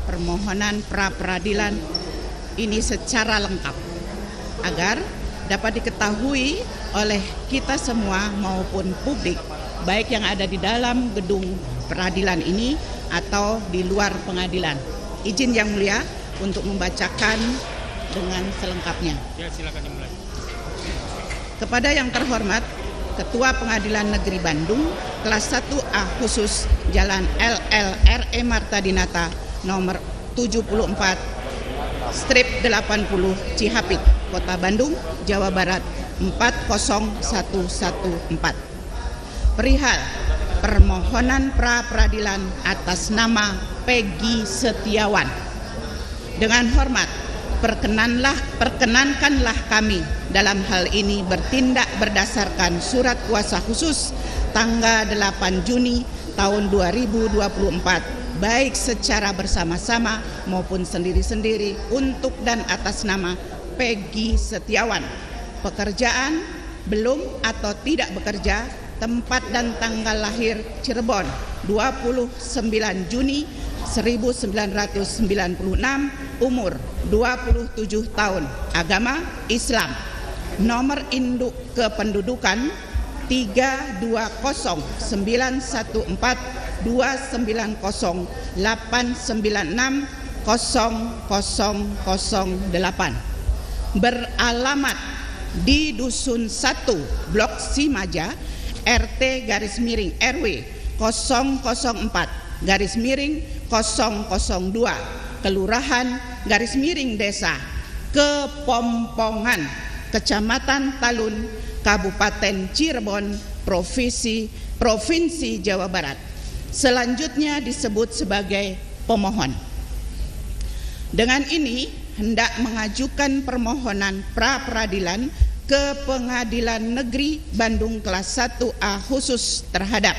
permohonan pra-peradilan ini secara lengkap agar dapat diketahui oleh kita semua maupun publik, baik yang ada di dalam gedung peradilan ini atau di luar pengadilan. Izin Yang Mulia untuk membacakan dengan selengkapnya. Ya, silakan dimulai. Kepada yang terhormat Ketua Pengadilan Negeri Bandung, kelas 1A khusus Jalan LLRE Marta Dinata nomor 74/80 Cihapit, Kota Bandung, Jawa Barat 40114. Perihal permohonan pra-peradilan atas nama Peggy Setiawan. Dengan hormat, perkenankanlah kami dalam hal ini bertindak berdasarkan surat kuasa khusus tanggal 8 Juni tahun 2024, baik secara bersama-sama maupun sendiri-sendiri untuk dan atas nama Peggy Setiawan. Pekerjaan belum atau tidak bekerja, tempat dan tanggal lahir Cirebon 29 Juni 1996, umur 27 tahun, agama Islam, nomor induk kependudukan 3202908960008, beralamat di Dusun 1 Blok Simaja, RT/RW 004/002, Kelurahan/Desa Kepompongan, Kecamatan Talun, Kabupaten Cirebon, Provinsi Jawa Barat. Selanjutnya disebut sebagai pemohon. Dengan ini hendak mengajukan permohonan pra-peradilan ke Pengadilan Negeri Bandung kelas 1A khusus terhadap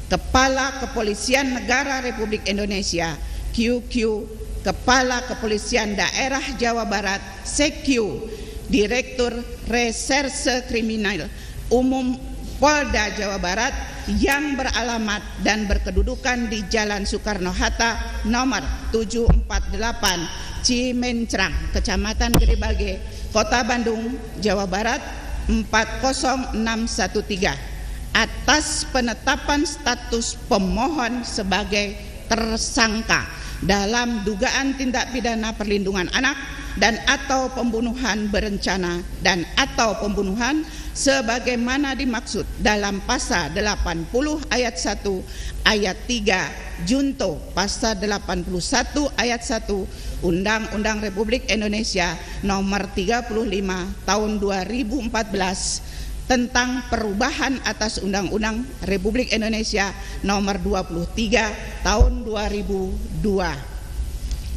Kepala Kepolisian Negara Republik Indonesia QQ, Kepala Kepolisian Daerah Jawa Barat CQ, Direktur Reserse Kriminal Umum Polda Jawa Barat yang beralamat dan berkedudukan di Jalan Soekarno-Hatta nomor 748 Cimencrang, Kecamatan Gedebage, Kota Bandung, Jawa Barat 40613, atas penetapan status pemohon sebagai tersangka dalam dugaan tindak pidana perlindungan anak dan atau pembunuhan berencana dan atau pembunuhan sebagaimana dimaksud dalam pasal 80 ayat 1 ayat 3 junto pasal 81 ayat 1 Undang-Undang Republik Indonesia nomor 35 tahun 2014 tentang perubahan atas Undang-Undang Republik Indonesia nomor 23 tahun 2002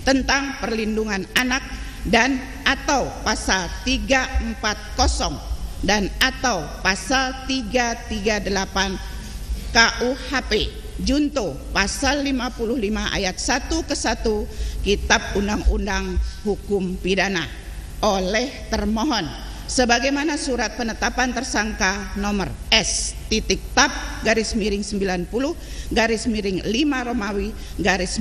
tentang perlindungan anak dan atau pasal 340 dan atau pasal 338 KUHP junto pasal 55 ayat 1 ke 1 Kitab Undang-Undang Hukum Pidana oleh termohon sebagaimana surat penetapan tersangka nomor S.TAP/90/5 Romawi /Res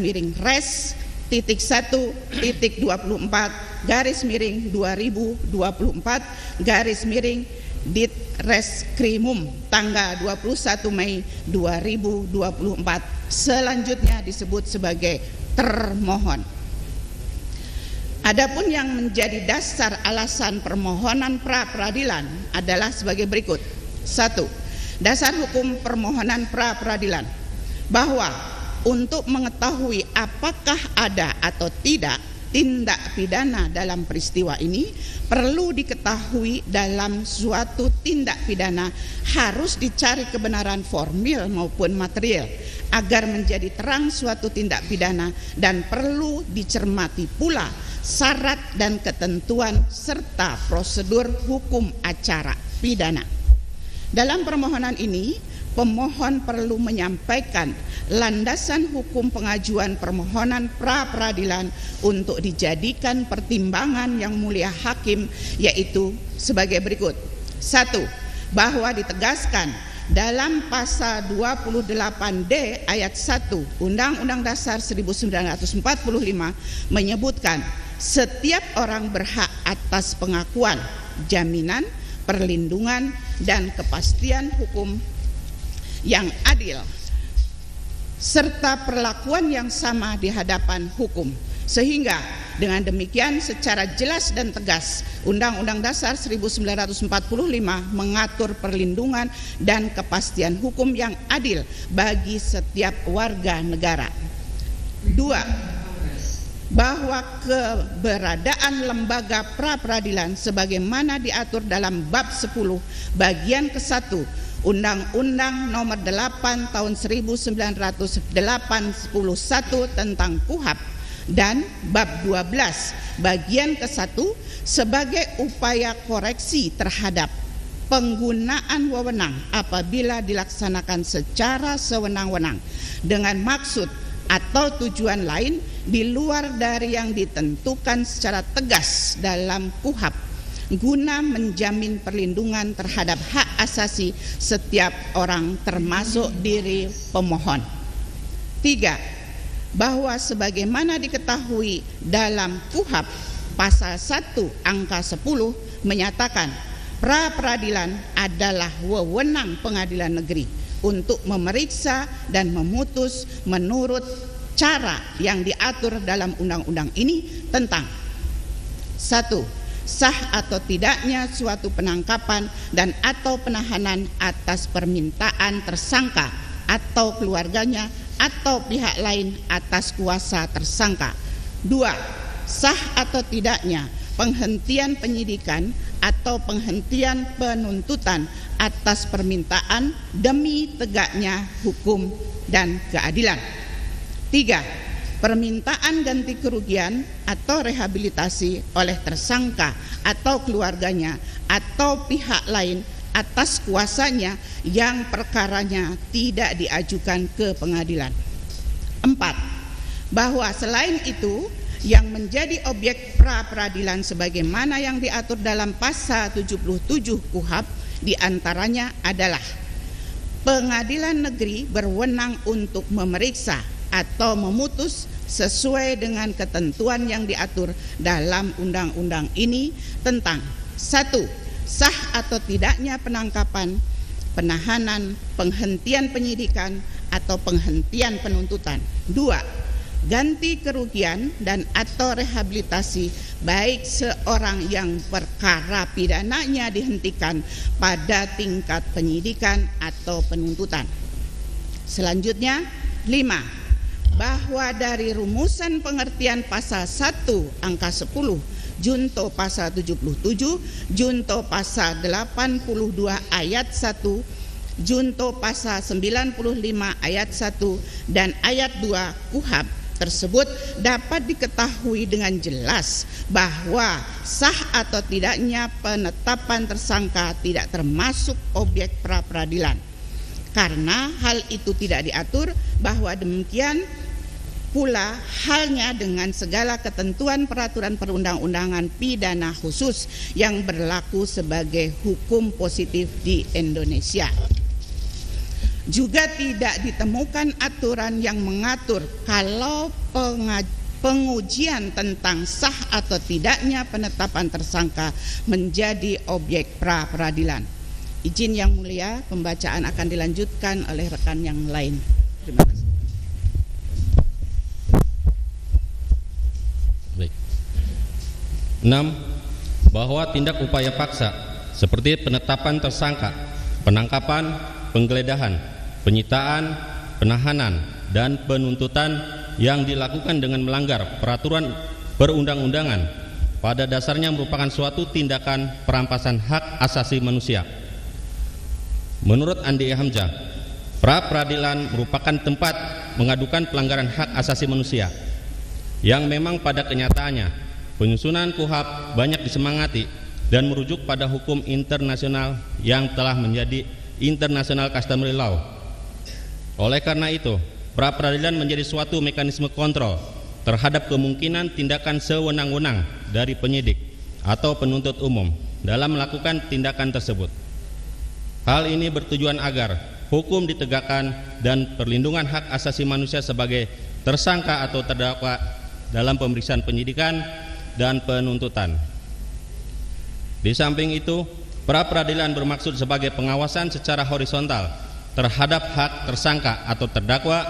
titik 1.24/2024 Ditreskrimum tanggal 21 Mei 2024. Selanjutnya disebut sebagai termohon. Adapun yang menjadi dasar alasan permohonan pra-peradilan adalah sebagai berikut. 1. Dasar hukum permohonan pra-peradilan bahwa untuk mengetahui apakah ada atau tidak tindak pidana dalam peristiwa ini, perlu diketahui dalam suatu tindak pidana harus dicari kebenaran formil maupun material agar menjadi terang suatu tindak pidana, dan perlu dicermati pula syarat dan ketentuan serta prosedur hukum acara pidana. Dalam permohonan ini, pemohon perlu menyampaikan landasan hukum pengajuan permohonan pra-peradilan untuk dijadikan pertimbangan Yang Mulia Hakim, yaitu sebagai berikut. 1. Bahwa ditegaskan dalam pasal 28D ayat 1 Undang-Undang Dasar 1945 menyebutkan setiap orang berhak atas pengakuan, jaminan, perlindungan, dan kepastian hukum yang adil serta perlakuan yang sama di hadapan hukum. Sehingga dengan demikian secara jelas dan tegas Undang-Undang Dasar 1945 mengatur perlindungan dan kepastian hukum yang adil bagi setiap warga negara. 2. Bahwa keberadaan lembaga pra-peradilan sebagaimana diatur dalam bab 10 bagian ke-1 Undang-Undang Nomor 8 Tahun 1981 tentang KUHP dan bab 12 bagian ke-1 sebagai upaya koreksi terhadap penggunaan wewenang apabila dilaksanakan secara sewenang-wenang dengan maksud atau tujuan lain di luar dari yang ditentukan secara tegas dalam KUHP guna menjamin perlindungan terhadap hak asasi setiap orang termasuk diri pemohon. 3. Bahwa sebagaimana diketahui dalam KUHP pasal 1 angka 10 menyatakan pra-peradilan adalah wewenang pengadilan negeri untuk memeriksa dan memutus menurut cara yang diatur dalam undang-undang ini tentang 1. Sah atau tidaknya suatu penangkapan dan atau penahanan atas permintaan tersangka atau keluarganya atau pihak lain atas kuasa tersangka. 2. Sah atau tidaknya penghentian penyidikan atau penghentian penuntutan atas permintaan demi tegaknya hukum dan keadilan. 3. Permintaan ganti kerugian atau rehabilitasi oleh tersangka atau keluarganya atau pihak lain atas kuasanya yang perkaranya tidak diajukan ke pengadilan. 4. Bahwa selain itu yang menjadi objek pra-peradilan sebagaimana yang diatur dalam pasal 77 KUHP diantaranya adalah pengadilan negeri berwenang untuk memeriksa atau memutus sesuai dengan ketentuan yang diatur dalam undang-undang ini tentang 1. Sah atau tidaknya penangkapan, penahanan, penghentian penyidikan atau penghentian penuntutan. 2. Ganti kerugian dan atau rehabilitasi baik seorang yang perkara pidananya dihentikan pada tingkat penyidikan atau penuntutan. Selanjutnya 5. Bahwa dari rumusan pengertian pasal 1 angka 10 Junto pasal 77, Junto pasal 82 ayat 1, Junto pasal 95 ayat 1 dan ayat 2 KUHP tersebut dapat diketahui dengan jelas bahwa sah atau tidaknya penetapan tersangka tidak termasuk objek pra-peradilan. Karena hal itu tidak diatur, bahwa demikian pula halnya dengan segala ketentuan peraturan perundang-undangan pidana khusus yang berlaku sebagai hukum positif di Indonesia. Juga tidak ditemukan aturan yang mengatur kalau pengujian tentang sah atau tidaknya penetapan tersangka menjadi objek pra-peradilan. Izin yang mulia, pembacaan akan dilanjutkan oleh rekan yang lain. Terima kasih. Baik. 6. Bahwa tindak upaya paksa seperti penetapan tersangka, penangkapan, penggeledahan, penyitaan, penahanan, dan penuntutan yang dilakukan dengan melanggar peraturan perundang-undangan pada dasarnya merupakan suatu tindakan perampasan hak asasi manusia. Menurut Andi Hamzah, pra-peradilan merupakan tempat mengadukan pelanggaran hak asasi manusia yang memang pada kenyataannya penyusunan KUHP banyak disemangati dan merujuk pada hukum internasional yang telah menjadi international customary law. Oleh karena itu, pra-peradilan menjadi suatu mekanisme kontrol terhadap kemungkinan tindakan sewenang-wenang dari penyidik atau penuntut umum dalam melakukan tindakan tersebut. Hal ini bertujuan agar hukum ditegakkan dan perlindungan hak asasi manusia sebagai tersangka atau terdakwa dalam pemeriksaan penyidikan dan penuntutan. Di samping itu, pra peradilan bermaksud sebagai pengawasan secara horizontal terhadap hak tersangka atau terdakwa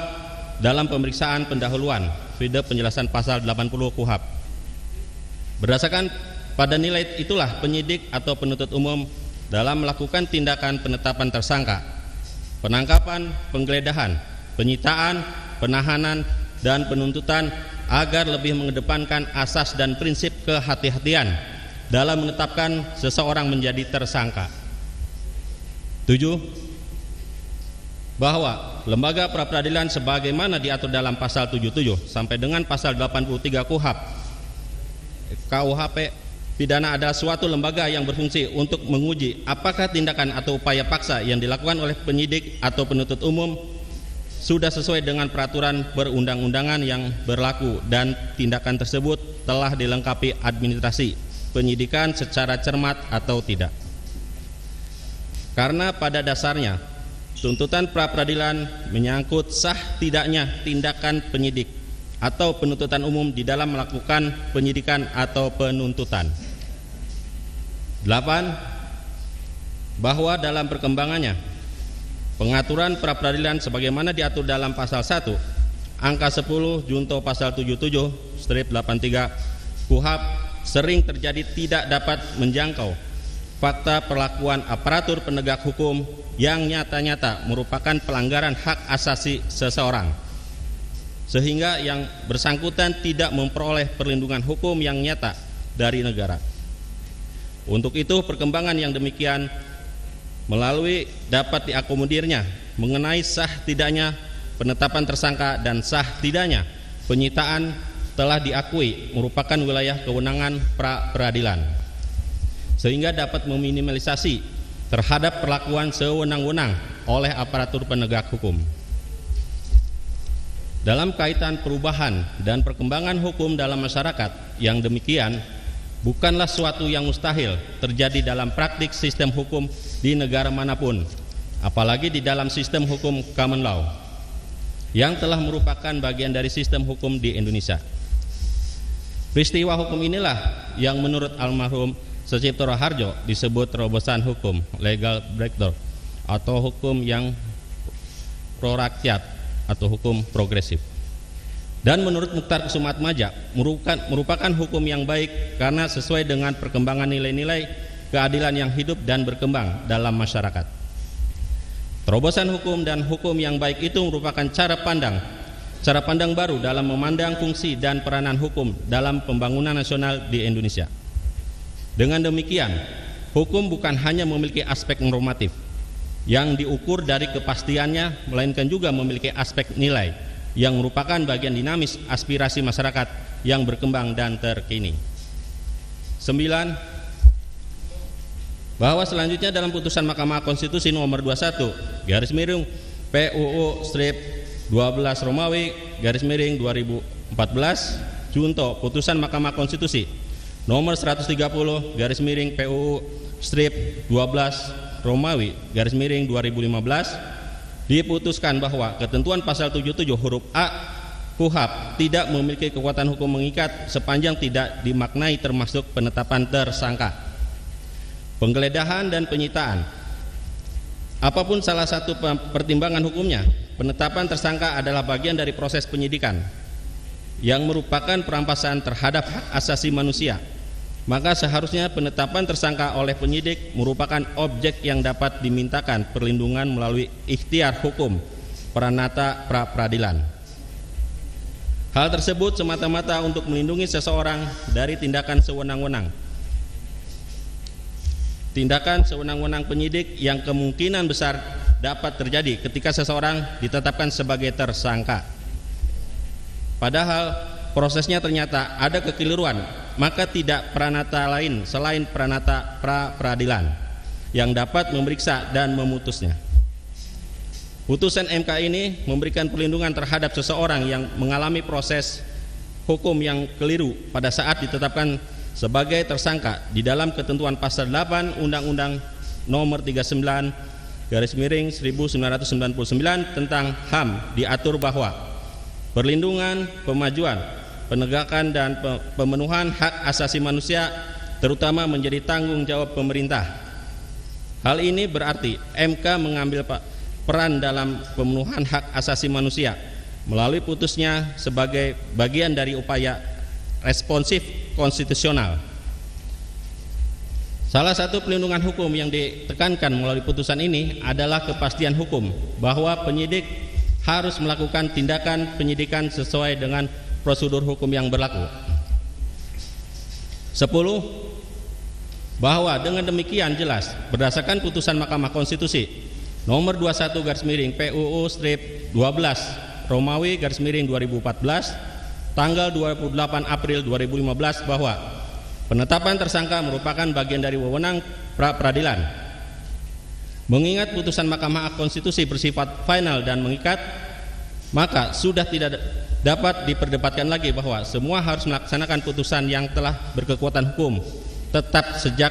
dalam pemeriksaan pendahuluan, vide penjelasan pasal 80 KUHP. Berdasarkan pada nilai itulah penyidik atau penuntut umum dalam melakukan tindakan penetapan tersangka, penangkapan, penggeledahan, penyitaan, penahanan, dan penuntutan agar lebih mengedepankan asas dan prinsip kehati-hatian dalam menetapkan seseorang menjadi tersangka. 7. Bahwa lembaga pra-peradilan sebagaimana diatur dalam pasal 77 sampai dengan pasal 83 KUHP pidana adalah suatu lembaga yang berfungsi untuk menguji apakah tindakan atau upaya paksa yang dilakukan oleh penyidik atau penuntut umum sudah sesuai dengan peraturan perundang-undangan yang berlaku dan tindakan tersebut telah dilengkapi administrasi penyidikan secara cermat atau tidak. Karena pada dasarnya tuntutan pra-peradilan menyangkut sah tidaknya tindakan penyidik atau penuntutan umum di dalam melakukan penyidikan atau penuntutan. 8. Bahwa dalam perkembangannya pengaturan pra-peradilan sebagaimana diatur dalam pasal 1 angka 10 junto pasal 77/83 KUHP sering terjadi tidak dapat menjangkau fakta perlakuan aparatur penegak hukum yang nyata-nyata merupakan pelanggaran hak asasi seseorang, sehingga yang bersangkutan tidak memperoleh perlindungan hukum yang nyata dari negara. Untuk itu perkembangan yang demikian melalui dapat diakomodirnya mengenai sah tidaknya penetapan tersangka dan sah tidaknya penyitaan telah diakui merupakan wilayah kewenangan pra-peradilan, sehingga dapat meminimalisasi terhadap perlakuan sewenang-wenang oleh aparatur penegak hukum. Dalam kaitan perubahan dan perkembangan hukum dalam masyarakat yang demikian bukanlah suatu yang mustahil terjadi dalam praktik sistem hukum di negara manapun, apalagi di dalam sistem hukum common law yang telah merupakan bagian dari sistem hukum di Indonesia. Peristiwa hukum inilah yang menurut almarhum Sucipto Raharjo disebut terobosan hukum legal breakthrough atau hukum yang pro-rakyat atau hukum progresif. Dan menurut Mukhtar Kusumaatmadja merupakan hukum yang baik karena sesuai dengan perkembangan nilai-nilai keadilan yang hidup dan berkembang dalam masyarakat. Terobosan hukum dan hukum yang baik itu merupakan cara pandang baru dalam memandang fungsi dan peranan hukum dalam pembangunan nasional di Indonesia. Dengan demikian, hukum bukan hanya memiliki aspek normatif yang diukur dari kepastiannya, melainkan juga memiliki aspek nilai yang merupakan bagian dinamis aspirasi masyarakat yang berkembang dan terkini. 9. Bahwa selanjutnya dalam putusan Mahkamah Konstitusi nomor 21 /PUU/12 Romawi /2014 junto putusan Mahkamah Konstitusi nomor 130 /PUU/12 Romawi /2015 diputuskan bahwa ketentuan pasal 77 huruf A KUHP tidak memiliki kekuatan hukum mengikat sepanjang tidak dimaknai termasuk penetapan tersangka, penggeledahan dan penyitaan. Apapun salah satu pertimbangan hukumnya, penetapan tersangka adalah bagian dari proses penyidikan yang merupakan perampasan terhadap hak asasi manusia. Maka seharusnya penetapan tersangka oleh penyidik merupakan objek yang dapat dimintakan perlindungan melalui ikhtiar hukum peranata pra-peradilan. Hal tersebut semata-mata untuk melindungi seseorang dari tindakan sewenang-wenang. Tindakan sewenang-wenang penyidik yang kemungkinan besar dapat terjadi ketika seseorang ditetapkan sebagai tersangka. Padahal prosesnya ternyata ada kekeliruan, maka tidak peranata lain selain peranata pra-peradilan yang dapat memeriksa dan memutusnya. Putusan MK ini memberikan perlindungan terhadap seseorang yang mengalami proses hukum yang keliru pada saat ditetapkan sebagai tersangka di dalam ketentuan pasal 8 Undang-Undang nomor 39 1999 tentang HAM diatur bahwa perlindungan, pemajuan, penegakan dan pemenuhan hak asasi manusia terutama menjadi tanggung jawab pemerintah. Hal ini berarti MK mengambil peran dalam pemenuhan hak asasi manusia melalui putusnya sebagai bagian dari upaya responsif konstitusional. Salah satu pelindungan hukum yang ditekankan melalui putusan ini adalah kepastian hukum bahwa penyidik harus melakukan tindakan penyidikan sesuai dengan prosedur hukum yang berlaku. 10. Bahwa dengan demikian jelas berdasarkan putusan Mahkamah Konstitusi nomor 21/PUU-12 Romawi /2014 tanggal 28 April 2015 bahwa penetapan tersangka merupakan bagian dari wewenang pra-peradilan. Mengingat putusan Mahkamah Konstitusi bersifat final dan mengikat, maka sudah tidak dapat diperdebatkan lagi bahwa semua harus melaksanakan putusan yang telah berkekuatan hukum tetap sejak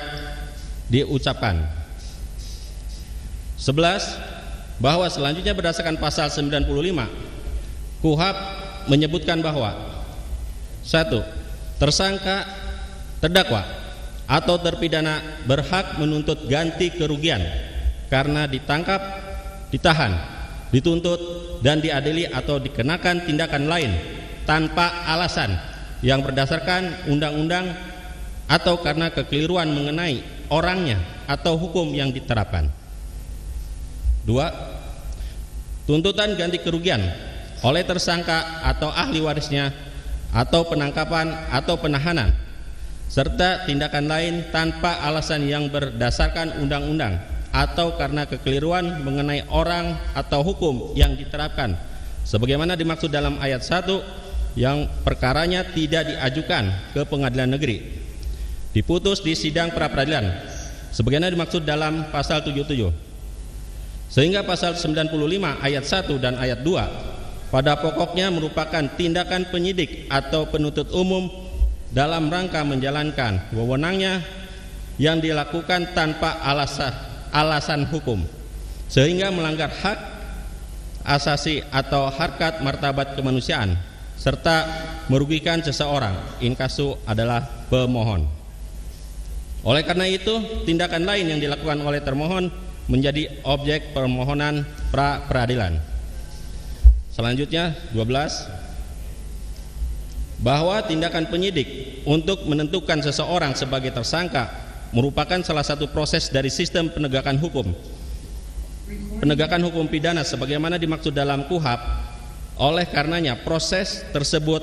diucapkan. 11. Bahwa selanjutnya berdasarkan pasal 95 KUHP menyebutkan bahwa 1. Tersangka, terdakwa atau terpidana berhak menuntut ganti kerugian karena ditangkap, ditahan, dituntut dan diadili atau dikenakan tindakan lain tanpa alasan yang berdasarkan undang-undang atau karena kekeliruan mengenai orangnya atau hukum yang diterapkan. 2. Tuntutan ganti kerugian oleh tersangka atau ahli warisnya atau penangkapan atau penahanan serta tindakan lain tanpa alasan yang berdasarkan undang-undang atau karena kekeliruan mengenai orang atau hukum yang diterapkan sebagaimana dimaksud dalam ayat 1 yang perkaranya tidak diajukan ke pengadilan negeri, diputus di sidang pra-peradilan sebagaimana dimaksud dalam pasal 77, sehingga pasal 95 ayat 1 dan ayat 2 pada pokoknya merupakan tindakan penyidik atau penuntut umum dalam rangka menjalankan wewenangnya yang dilakukan tanpa alasan hukum sehingga melanggar hak asasi atau harkat martabat kemanusiaan serta merugikan seseorang, inkasu adalah pemohon. Oleh karena itu, tindakan lain yang dilakukan oleh termohon menjadi objek permohonan pra-peradilan. Selanjutnya 12. Bahwa tindakan penyidik untuk menentukan seseorang sebagai tersangka merupakan salah satu proses dari sistem penegakan hukum pidana sebagaimana dimaksud dalam KUHP. Oleh karenanya proses tersebut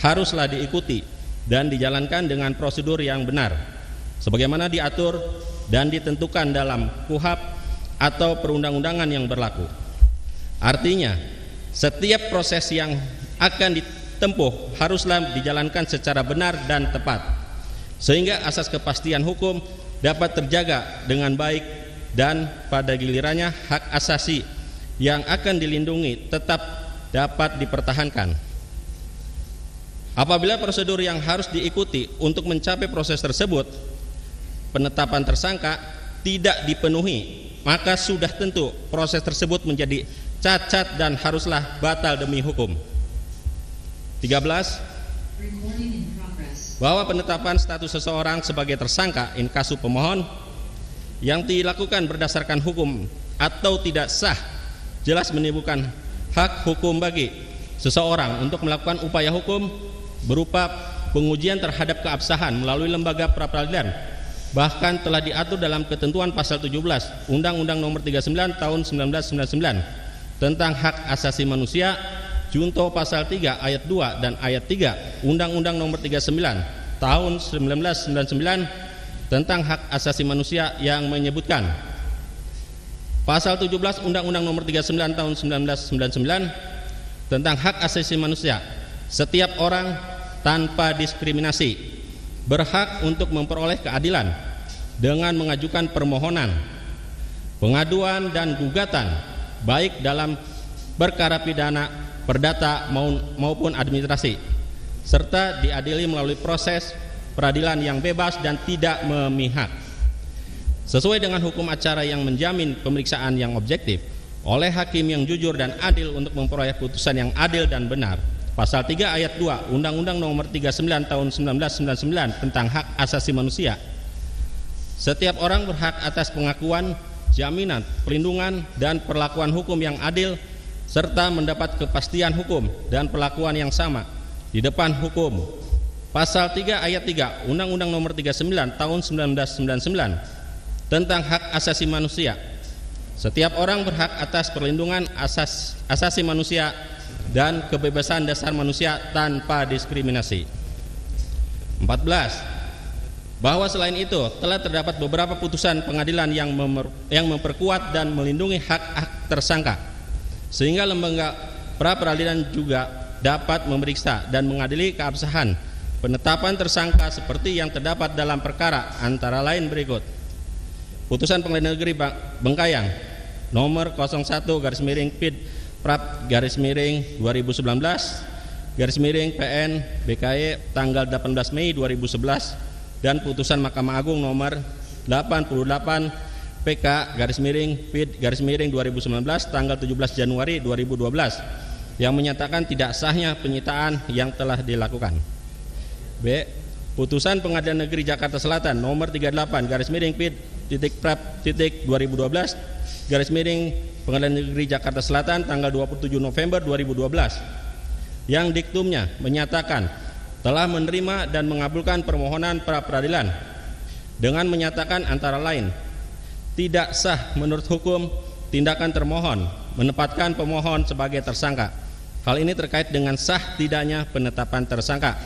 haruslah diikuti dan dijalankan dengan prosedur yang benar sebagaimana diatur dan ditentukan dalam KUHP atau perundang-undangan yang berlaku. Artinya setiap proses yang akan ditempuh haruslah dijalankan secara benar dan tepat sehingga asas kepastian hukum dapat terjaga dengan baik dan pada gilirannya hak asasi yang akan dilindungi tetap dapat dipertahankan. Apabila prosedur yang harus diikuti untuk mencapai proses tersebut penetapan tersangka tidak dipenuhi, maka sudah tentu proses tersebut menjadi cacat dan haruslah batal demi hukum. 13. Bahwa penetapan status seseorang sebagai tersangka inkasu pemohon yang dilakukan berdasarkan hukum atau tidak sah jelas menimbulkan hak hukum bagi seseorang untuk melakukan upaya hukum berupa pengujian terhadap keabsahan melalui lembaga pra-peradilan, bahkan telah diatur dalam ketentuan pasal 17 Undang-Undang Nomor 39 Tahun 1999 tentang hak asasi manusia, junto pasal 3 ayat 2 dan ayat 3 Undang-Undang Nomor 39 Tahun 1999 tentang hak asasi manusia yang menyebutkan pasal 17 Undang-Undang Nomor 39 Tahun 1999 tentang hak asasi manusia, setiap orang tanpa diskriminasi berhak untuk memperoleh keadilan dengan mengajukan permohonan, pengaduan dan gugatan baik dalam perkara pidana, perdata maupun administrasi, serta diadili melalui proses peradilan yang bebas dan tidak memihak. sesuai dengan hukum acara yang menjamin pemeriksaan yang objektif oleh hakim yang jujur dan adil untuk memperoleh putusan yang adil dan benar. Pasal 3 ayat 2 Undang-Undang Nomor 39 Tahun 1999 tentang Hak Asasi Manusia. Setiap orang berhak atas pengakuan, jaminan, perlindungan, dan perlakuan hukum yang adil serta mendapat kepastian hukum dan perlakuan yang sama di depan hukum. Pasal 3 ayat 3 Undang-Undang Nomor 39 Tahun 1999 tentang Hak Asasi Manusia. Setiap orang berhak atas perlindungan asasi manusia dan kebebasan dasar manusia tanpa diskriminasi. 14. Bahwa selain itu telah terdapat beberapa putusan pengadilan yang memperkuat dan melindungi hak-hak tersangka, sehingga lembaga pra peradilan juga dapat memeriksa dan mengadili keabsahan penetapan tersangka seperti yang terdapat dalam perkara antara lain berikut: Putusan Pengadilan Negeri Bengkayang nomor 01/PID/2019/PN BKY tanggal 18 Mei 2011 dan putusan Mahkamah Agung nomor 88 PK/PID/2019 tanggal 17 Januari 2012 yang menyatakan tidak sahnya penyitaan yang telah dilakukan. B. Putusan Pengadilan Negeri Jakarta Selatan nomor 38/PID/2012/Pengadilan Negeri Jakarta Selatan tanggal 27 November 2012 yang diktumnya menyatakan telah menerima dan mengabulkan permohonan pra peradilan dengan menyatakan antara lain tidak sah menurut hukum tindakan termohon menempatkan pemohon sebagai tersangka. Hal ini terkait dengan sah tidaknya penetapan tersangka.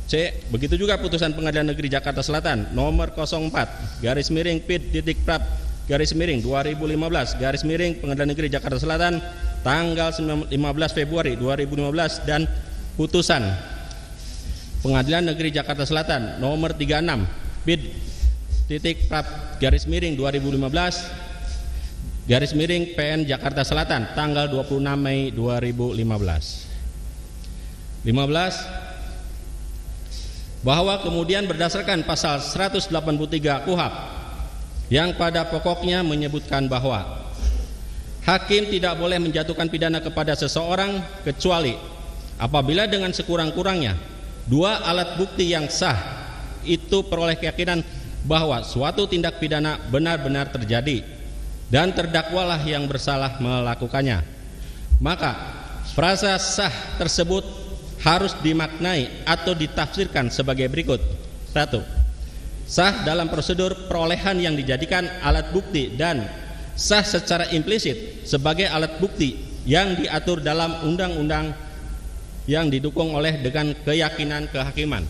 C. Begitu juga putusan Pengadilan Negeri Jakarta Selatan nomor 04/PID/2015/Pengadilan Negeri Jakarta Selatan tanggal 15 Februari 2015 dan putusan Pengadilan Negeri Jakarta Selatan nomor 36/PID/2015/PN Jakarta Selatan tanggal 26 Mei 2015. 15. Bahwa kemudian berdasarkan pasal 183 KUHP yang pada pokoknya menyebutkan bahwa hakim tidak boleh menjatuhkan pidana kepada seseorang kecuali apabila dengan sekurang-kurangnya dua alat bukti yang sah itu peroleh keyakinan bahwa suatu tindak pidana benar-benar terjadi dan terdakwalah yang bersalah melakukannya. Maka frasa sah tersebut harus dimaknai atau ditafsirkan sebagai berikut. 1. Sah dalam prosedur perolehan yang dijadikan alat bukti dan sah secara implisit sebagai alat bukti yang diatur dalam undang-undang yang didukung oleh dengan keyakinan kehakiman.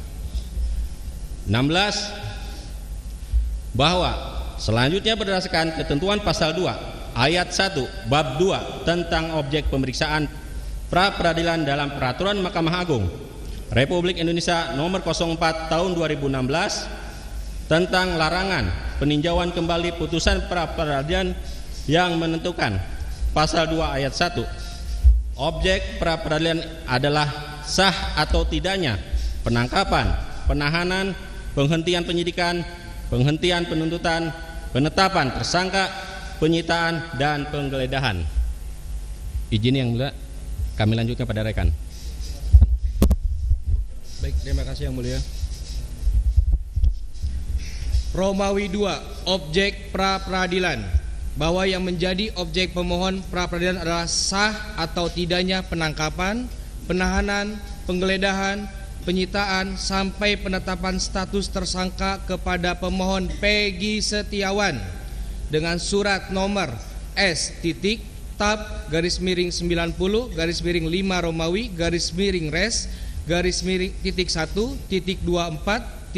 16. Bahwa selanjutnya berdasarkan ketentuan pasal 2 ayat 1 bab 2 tentang objek pemeriksaan pra peradilan dalam Peraturan Mahkamah Agung Republik Indonesia nomor 04 tahun 2016 tentang larangan peninjauan kembali putusan pra peradilan yang menentukan pasal 2 ayat 1 objek pra peradilan adalah sah atau tidaknya penangkapan, penahanan, penghentian penyidikan, penghentian penuntutan, penetapan tersangka, penyitaan dan penggeledahan. Izin yang mulia, kami lanjutkan pada rekan. Baik, terima kasih yang mulia. Romawi 2, objek pra peradilan. Bahwa yang menjadi objek pemohon pra peradilan adalah sah atau tidaknya penangkapan, penahanan, penggeledahan, penyitaan sampai penetapan status tersangka kepada pemohon Peggy Setiawan dengan surat nomor S.Tab_90_5 Romawi _1-1.2024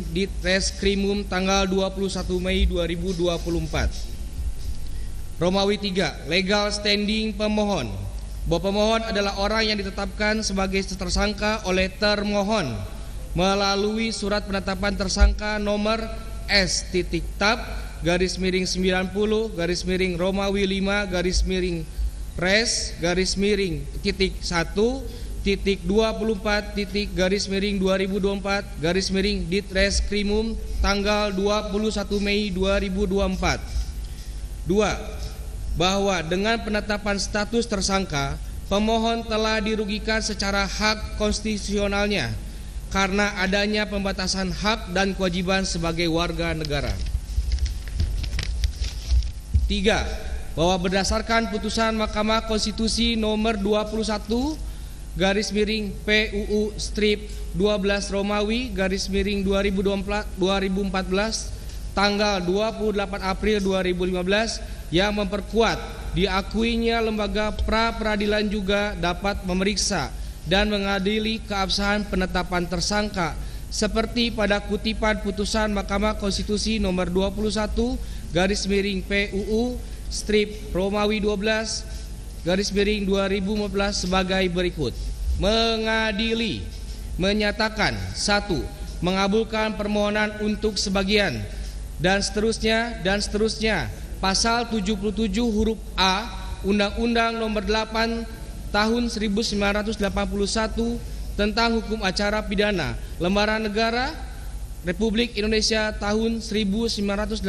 Ditreskrimum tanggal 21 Mei 2024. Romawi 3, legal standing pemohon. Bahwa pemohon adalah orang yang ditetapkan sebagai tersangka oleh termohon melalui surat penetapan tersangka nomor S.Tab_90_Romawi 5_Res_1 Ditreskrimum tanggal 21 Mei 2024. 2. Bahwa dengan penetapan status tersangka, pemohon telah dirugikan secara hak konstitusionalnya karena adanya pembatasan hak dan kewajiban sebagai warga negara. 3. Bahwa berdasarkan putusan Mahkamah Konstitusi nomor 21 garis miring PUU strip 12 Romawi garis miring 2014 tanggal 28 April 2015 yang memperkuat diakuinya lembaga pra peradilan juga dapat memeriksa dan mengadili keabsahan penetapan tersangka seperti pada kutipan putusan Mahkamah Konstitusi nomor 21 garis miring PUU strip Romawi 12 garis miring 2015 sebagai berikut. Mengadili menyatakan 1. Mengabulkan permohonan untuk sebagian dan seterusnya pasal 77 huruf A Undang-Undang nomor 8 tahun 1981 tentang hukum acara pidana Lembaran Negara Republik Indonesia tahun 1981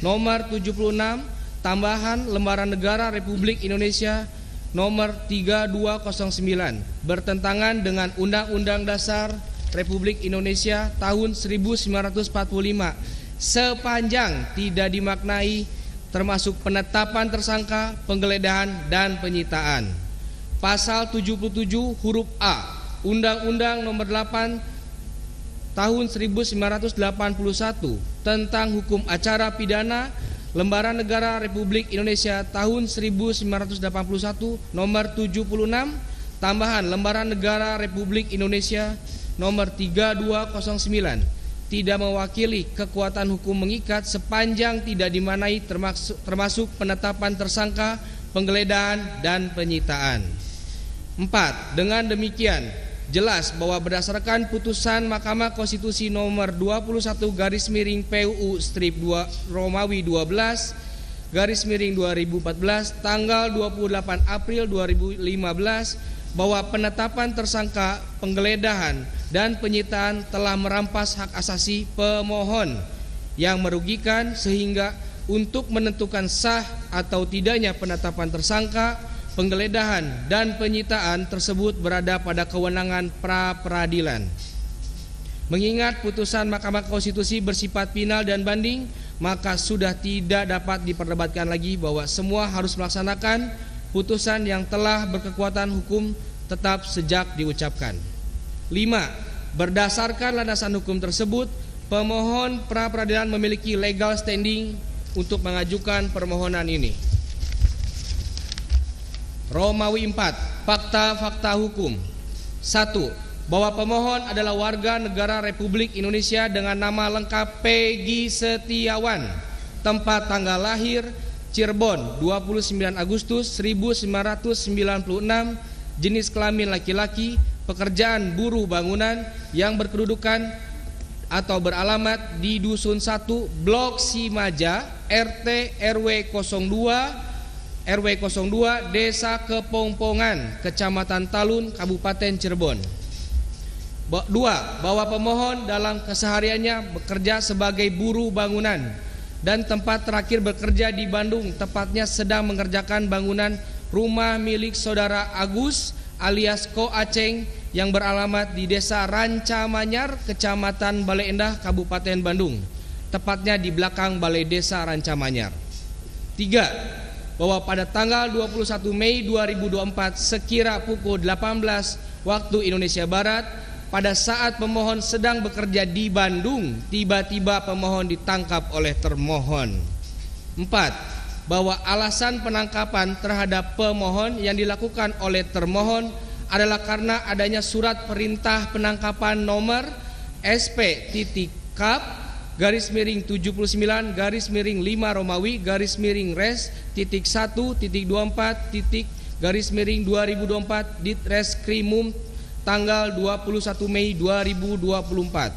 nomor 76 tambahan Lembaran Negara Republik Indonesia nomor 3209 bertentangan dengan Undang-Undang Dasar Republik Indonesia tahun 1945 sepanjang tidak dimaknai termasuk penetapan tersangka, penggeledahan dan penyitaan. Pasal 77 huruf A Undang-Undang nomor 8 tahun 1981 tentang hukum acara pidana Lembaran Negara Republik Indonesia tahun 1981 nomor 76 tambahan Lembaran Negara Republik Indonesia nomor 3209 tidak mewakili kekuatan hukum mengikat sepanjang tidak dimaknai termasuk penetapan tersangka, penggeledahan dan penyitaan. 4. Dengan demikian jelas bahwa berdasarkan putusan Mahkamah Konstitusi nomor 21 garis miring PUU strip 2 Romawi 12 garis miring 2014 tanggal 28 April 2015 bahwa penetapan tersangka, penggeledahan dan penyitaan telah merampas hak asasi pemohon yang merugikan sehingga untuk menentukan sah atau tidaknya penetapan tersangka, penggeledahan dan penyitaan tersebut berada pada kewenangan pra-peradilan. Mengingat putusan Mahkamah Konstitusi bersifat final dan banding, maka sudah tidak dapat diperdebatkan lagi bahwa semua harus melaksanakan putusan yang telah berkekuatan hukum tetap sejak diucapkan. 5. Berdasarkan landasan hukum tersebut, pemohon pra-peradilan memiliki legal standing untuk mengajukan permohonan ini. Romawi 4. Fakta-fakta hukum. 1. Bahwa pemohon adalah warga negara Republik Indonesia dengan nama lengkap Peggy Setiawan, tempat tanggal lahir Cirebon 29 Agustus 1996, jenis kelamin laki-laki, pekerjaan buruh bangunan yang berkedudukan atau beralamat di Dusun 1 Blok Simaja RT RW 02 Desa Kepongpongan, Kecamatan Talun, Kabupaten Cirebon. 2. Bahwa pemohon dalam kesehariannya bekerja sebagai buruh bangunan dan tempat terakhir bekerja di Bandung, tepatnya sedang mengerjakan bangunan rumah milik saudara Agus alias Ko Aceng yang beralamat di Desa Rancamanyar, Kecamatan Bale Endah, Kabupaten Bandung, tepatnya di belakang Balai Desa Rancamanyar. 3. Bahwa pada tanggal 21 Mei 2024 sekira pukul 18 waktu Indonesia Barat, pada saat pemohon sedang bekerja di Bandung, tiba-tiba pemohon ditangkap oleh termohon. 4. Bahwa alasan penangkapan terhadap pemohon yang dilakukan oleh termohon adalah karena adanya surat perintah penangkapan nomor SP.Kap garis miring 79 garis miring 5 Romawi garis miring res titik 1.24 titik garis miring 2024 Ditreskrimum tanggal 21 Mei 2024.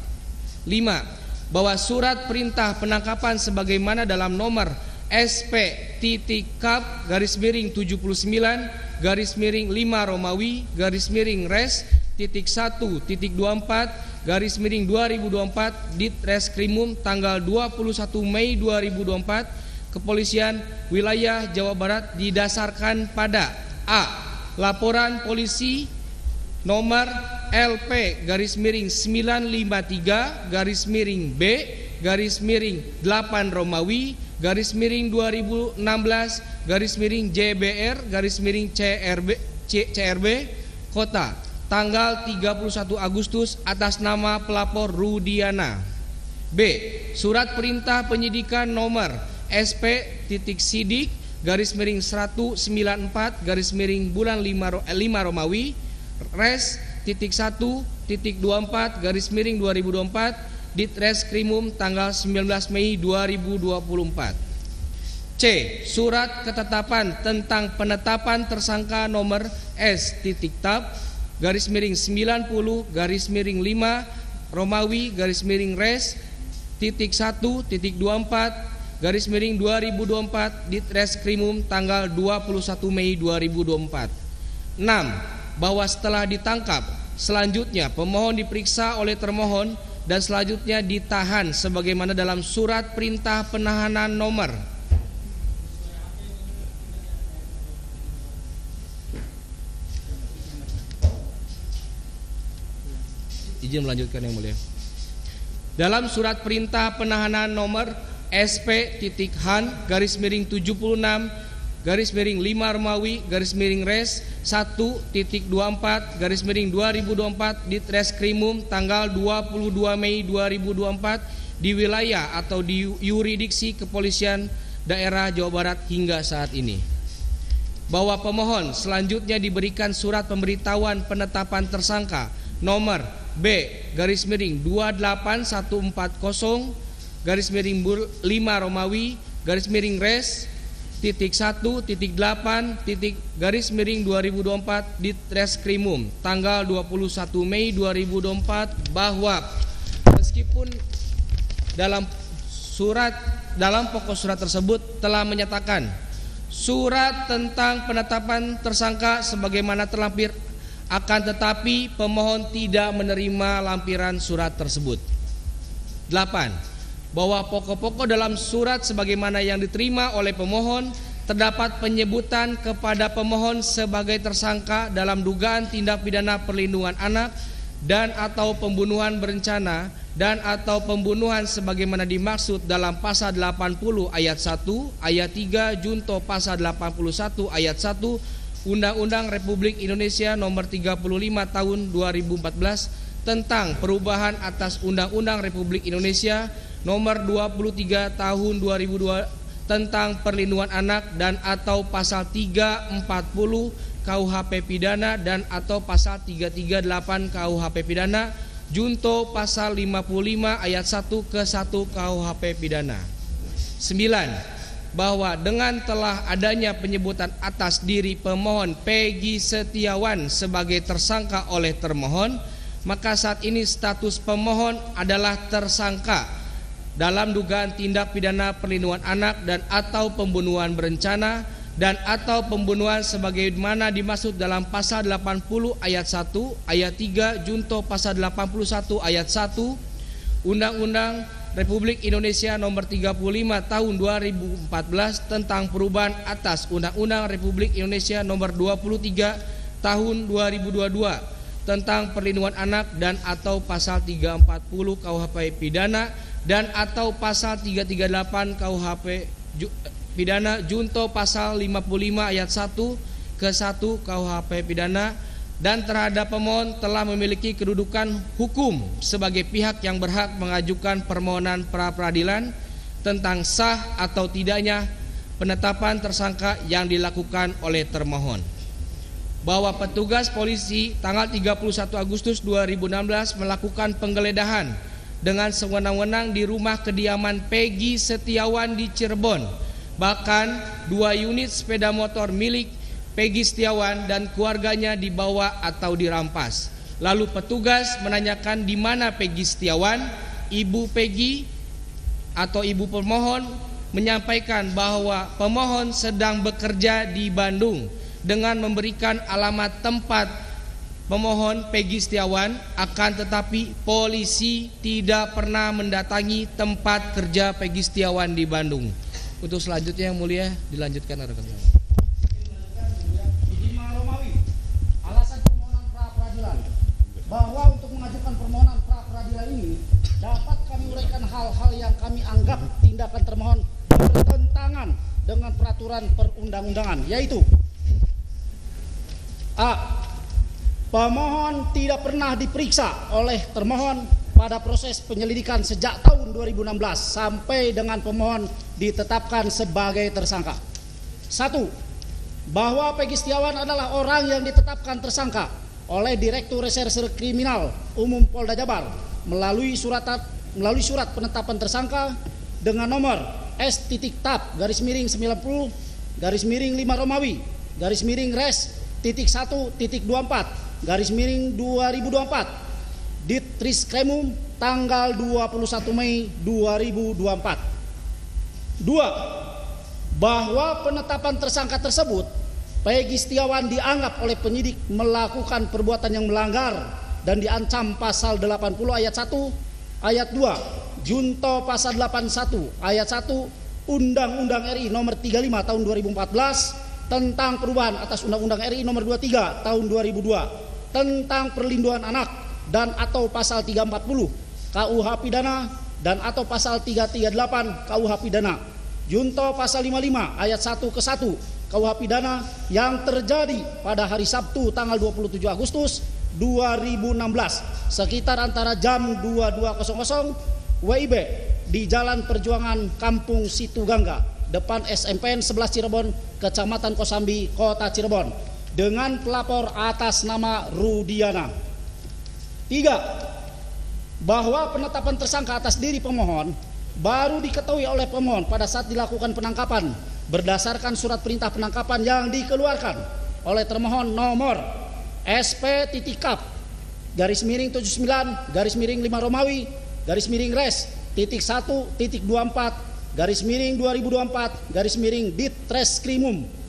5. Bahwa surat perintah penangkapan sebagaimana dalam nomor SP.Kap garis miring 79 garis miring 5 Romawi garis miring res titik 1 titik 24 garis miring 2024 Ditreskrimum tanggal 21 Mei 2024 Kepolisian Wilayah Jawa Barat didasarkan pada A. Laporan polisi nomor LP garis miring 953 garis miring B garis miring 8 Romawi garis miring 2016 garis miring JBR garis miring CRB Kota tanggal 31 Agustus atas nama pelapor Rudiana. B. Surat perintah penyidikan nomor SP.Sidik garis miring 194 garis miring bulan 5 Romawi res titik 1.24 garis miring 2024 Ditreskrimum tanggal 19 Mei 2024. C. Surat ketetapan tentang penetapan tersangka nomor S.Tab garis miring 90 garis miring 5 Romawi garis miring res titik 1.24 garis miring 2024 Ditreskrimum tanggal 21 Mei 2024. 6. Bahwa setelah ditangkap selanjutnya pemohon diperiksa oleh termohon dan selanjutnya ditahan sebagaimana dalam surat perintah penahanan nomor izin melanjutkan yang mulia. Dalam surat perintah penahanan nomor SP.Han garis miring 76 garis miring 5 Romawi garis miring res 1.24 garis miring 2024 Ditreskrimum tanggal 22 Mei 2024 di wilayah atau di yurisdiksi Kepolisian Daerah Jawa Barat hingga saat ini. Bahwa pemohon selanjutnya diberikan surat pemberitahuan penetapan tersangka nomor B garis miring 28140 garis miring 5 Romawi garis miring res titik 1.8 titik garis miring 2024 Ditreskrimum tanggal 21 Mei 2024 bahwa meskipun dalam pokok surat tersebut telah menyatakan surat tentang penetapan tersangka sebagaimana terlampir, akan tetapi pemohon tidak menerima lampiran surat tersebut. 8. Bahwa pokok-pokok dalam surat sebagaimana yang diterima oleh pemohon terdapat penyebutan kepada pemohon sebagai tersangka dalam dugaan tindak pidana perlindungan anak dan atau pembunuhan berencana dan atau pembunuhan sebagaimana dimaksud dalam pasal 80 ayat 1 ayat 3 junto pasal 81 ayat 1 Undang-Undang Republik Indonesia nomor 35 tahun 2014 tentang perubahan atas Undang-Undang Republik Indonesia nomor 23 tahun 2002 tentang perlindungan anak dan atau pasal 340 KUHP pidana dan atau pasal 338 KUHP pidana junto pasal 55 ayat 1 ke 1 KUHP pidana. 9. Bahwa dengan telah adanya penyebutan atas diri pemohon Peggy Setiawan sebagai tersangka oleh termohon, maka saat ini status pemohon adalah tersangka dalam dugaan tindak pidana perlindungan anak dan atau pembunuhan berencana dan atau pembunuhan sebagaimana dimaksud dalam pasal 80 ayat 1 ayat 3 junto pasal 81 ayat 1 Undang-Undang Republik Indonesia nomor 35 tahun 2014 tentang perubahan atas Undang-Undang Republik Indonesia nomor 23 tahun 2022 tentang perlindungan anak dan atau pasal 340 KUHP pidana dan atau pasal 338 KUHP pidana junto pasal 55 ayat 1 ke 1 KUHP pidana dan terhadap pemohon telah memiliki kedudukan hukum sebagai pihak yang berhak mengajukan permohonan pra peradilan tentang sah atau tidaknya penetapan tersangka yang dilakukan oleh termohon. Bahwa petugas polisi tanggal 31 Agustus 2016 melakukan penggeledahan dengan sewenang-wenang di rumah kediaman Peggy Setiawan di Cirebon. Bahkan 2 unit sepeda motor milik Peggy Setiawan dan keluarganya dibawa atau dirampas. Lalu petugas menanyakan di mana Peggy Setiawan. Ibu Peggy atau ibu pemohon menyampaikan bahwa pemohon sedang bekerja di Bandung dengan memberikan alamat tempat pemohon Peggy Setiawan, akan tetapi polisi tidak pernah mendatangi tempat kerja Peggy Setiawan di Bandung. Untuk selanjutnya yang mulia dilanjutkan rekan-rekan. Alasan permohonan pra peradilan bahwa untuk mengajukan permohonan pra peradilan ini dapat kami uraikan hal-hal yang kami anggap tindakan termohon bertentangan dengan peraturan perundang-undangan, yaitu A. Pemohon tidak pernah diperiksa oleh termohon pada proses penyelidikan sejak tahun 2016 sampai dengan pemohon ditetapkan sebagai tersangka. 1. Bahwa Peggy Setiawan adalah orang yang ditetapkan tersangka oleh Direktur Reserse Kriminal Umum Polda Jabar melalui surat penetapan tersangka dengan nomor S.TAP_5-910-RES-1.24/2024 Ditreskrimum tanggal 21 Mei 2024. 2. Bahwa penetapan tersangka tersebut Peggy Setiawan dianggap oleh penyidik melakukan perbuatan yang melanggar dan diancam pasal 80 ayat 1 ayat 2 junto pasal 81 ayat 1 Undang-Undang RI nomor 35 tahun 2014 tentang perubahan atas Undang-Undang RI nomor 23 tahun 2002 tentang perlindungan anak dan atau pasal 340 KUH pidana dan atau pasal 338 KUH pidana junto pasal 55 ayat 1 ke 1 KUH pidana yang terjadi pada hari Sabtu tanggal 27 Agustus 2016 sekitar antara jam 22.00 WIB di Jalan Perjuangan Kampung Situgangga depan SMPN 11 Cirebon, Kecamatan Kosambi, Kota Cirebon dengan pelapor atas nama Rudiana. 3. Bahwa penetapan tersangka atas diri pemohon baru diketahui oleh pemohon pada saat dilakukan penangkapan berdasarkan surat perintah penangkapan yang dikeluarkan oleh termohon nomor SP.Kap_Res_1.24/2024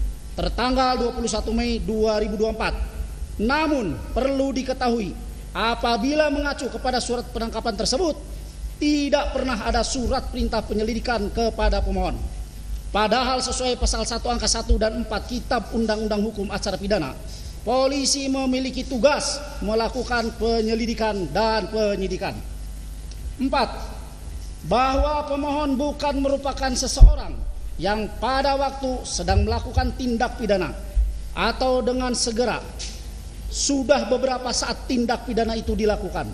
tertanggal 21 Mei 2024. Namun perlu diketahui apabila mengacu kepada surat penangkapan tersebut tidak pernah ada surat perintah penyelidikan kepada pemohon. Padahal sesuai pasal 1 angka 1 dan 4 Kitab Undang-Undang Hukum Acara Pidana, polisi memiliki tugas melakukan penyelidikan dan penyidikan. 4. Bahwa pemohon bukan merupakan seseorang yang pada waktu sedang melakukan tindak pidana atau dengan segera sudah beberapa saat tindak pidana itu dilakukan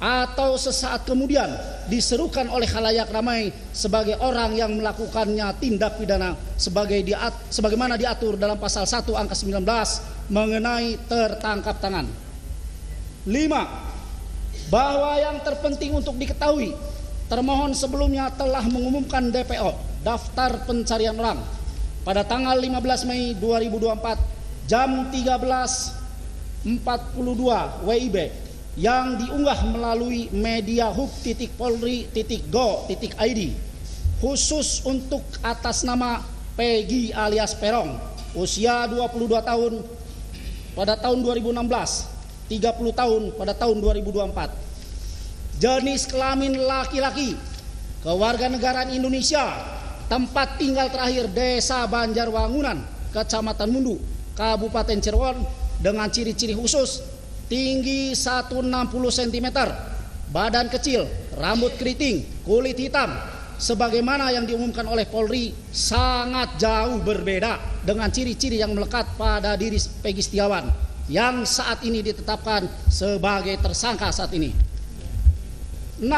atau sesaat kemudian diserukan oleh khalayak ramai sebagai orang yang melakukannya tindak pidana sebagaimana diatur dalam pasal 1 angka 19 mengenai tertangkap tangan. 5. Bahwa yang terpenting untuk diketahui, termohon sebelumnya telah mengumumkan DPO daftar pencarian orang pada tanggal 15 Mei 2024 jam 13.42 WIB yang diunggah melalui media hub.polri.go.id khusus untuk atas nama Peggy alias Perong, usia 22 tahun pada tahun 2016, 30 tahun pada tahun 2024, jenis kelamin laki-laki, kewarganegaraan Indonesia, tempat tinggal terakhir Desa Banjarwangunan, Kecamatan Mundu, Kabupaten Cirebon, dengan ciri-ciri khusus: tinggi 160 cm, badan kecil, rambut keriting, kulit hitam, sebagaimana yang diumumkan oleh Polri sangat jauh berbeda dengan ciri-ciri yang melekat pada diri Peggy Setiawan yang saat ini ditetapkan sebagai tersangka saat ini. 6.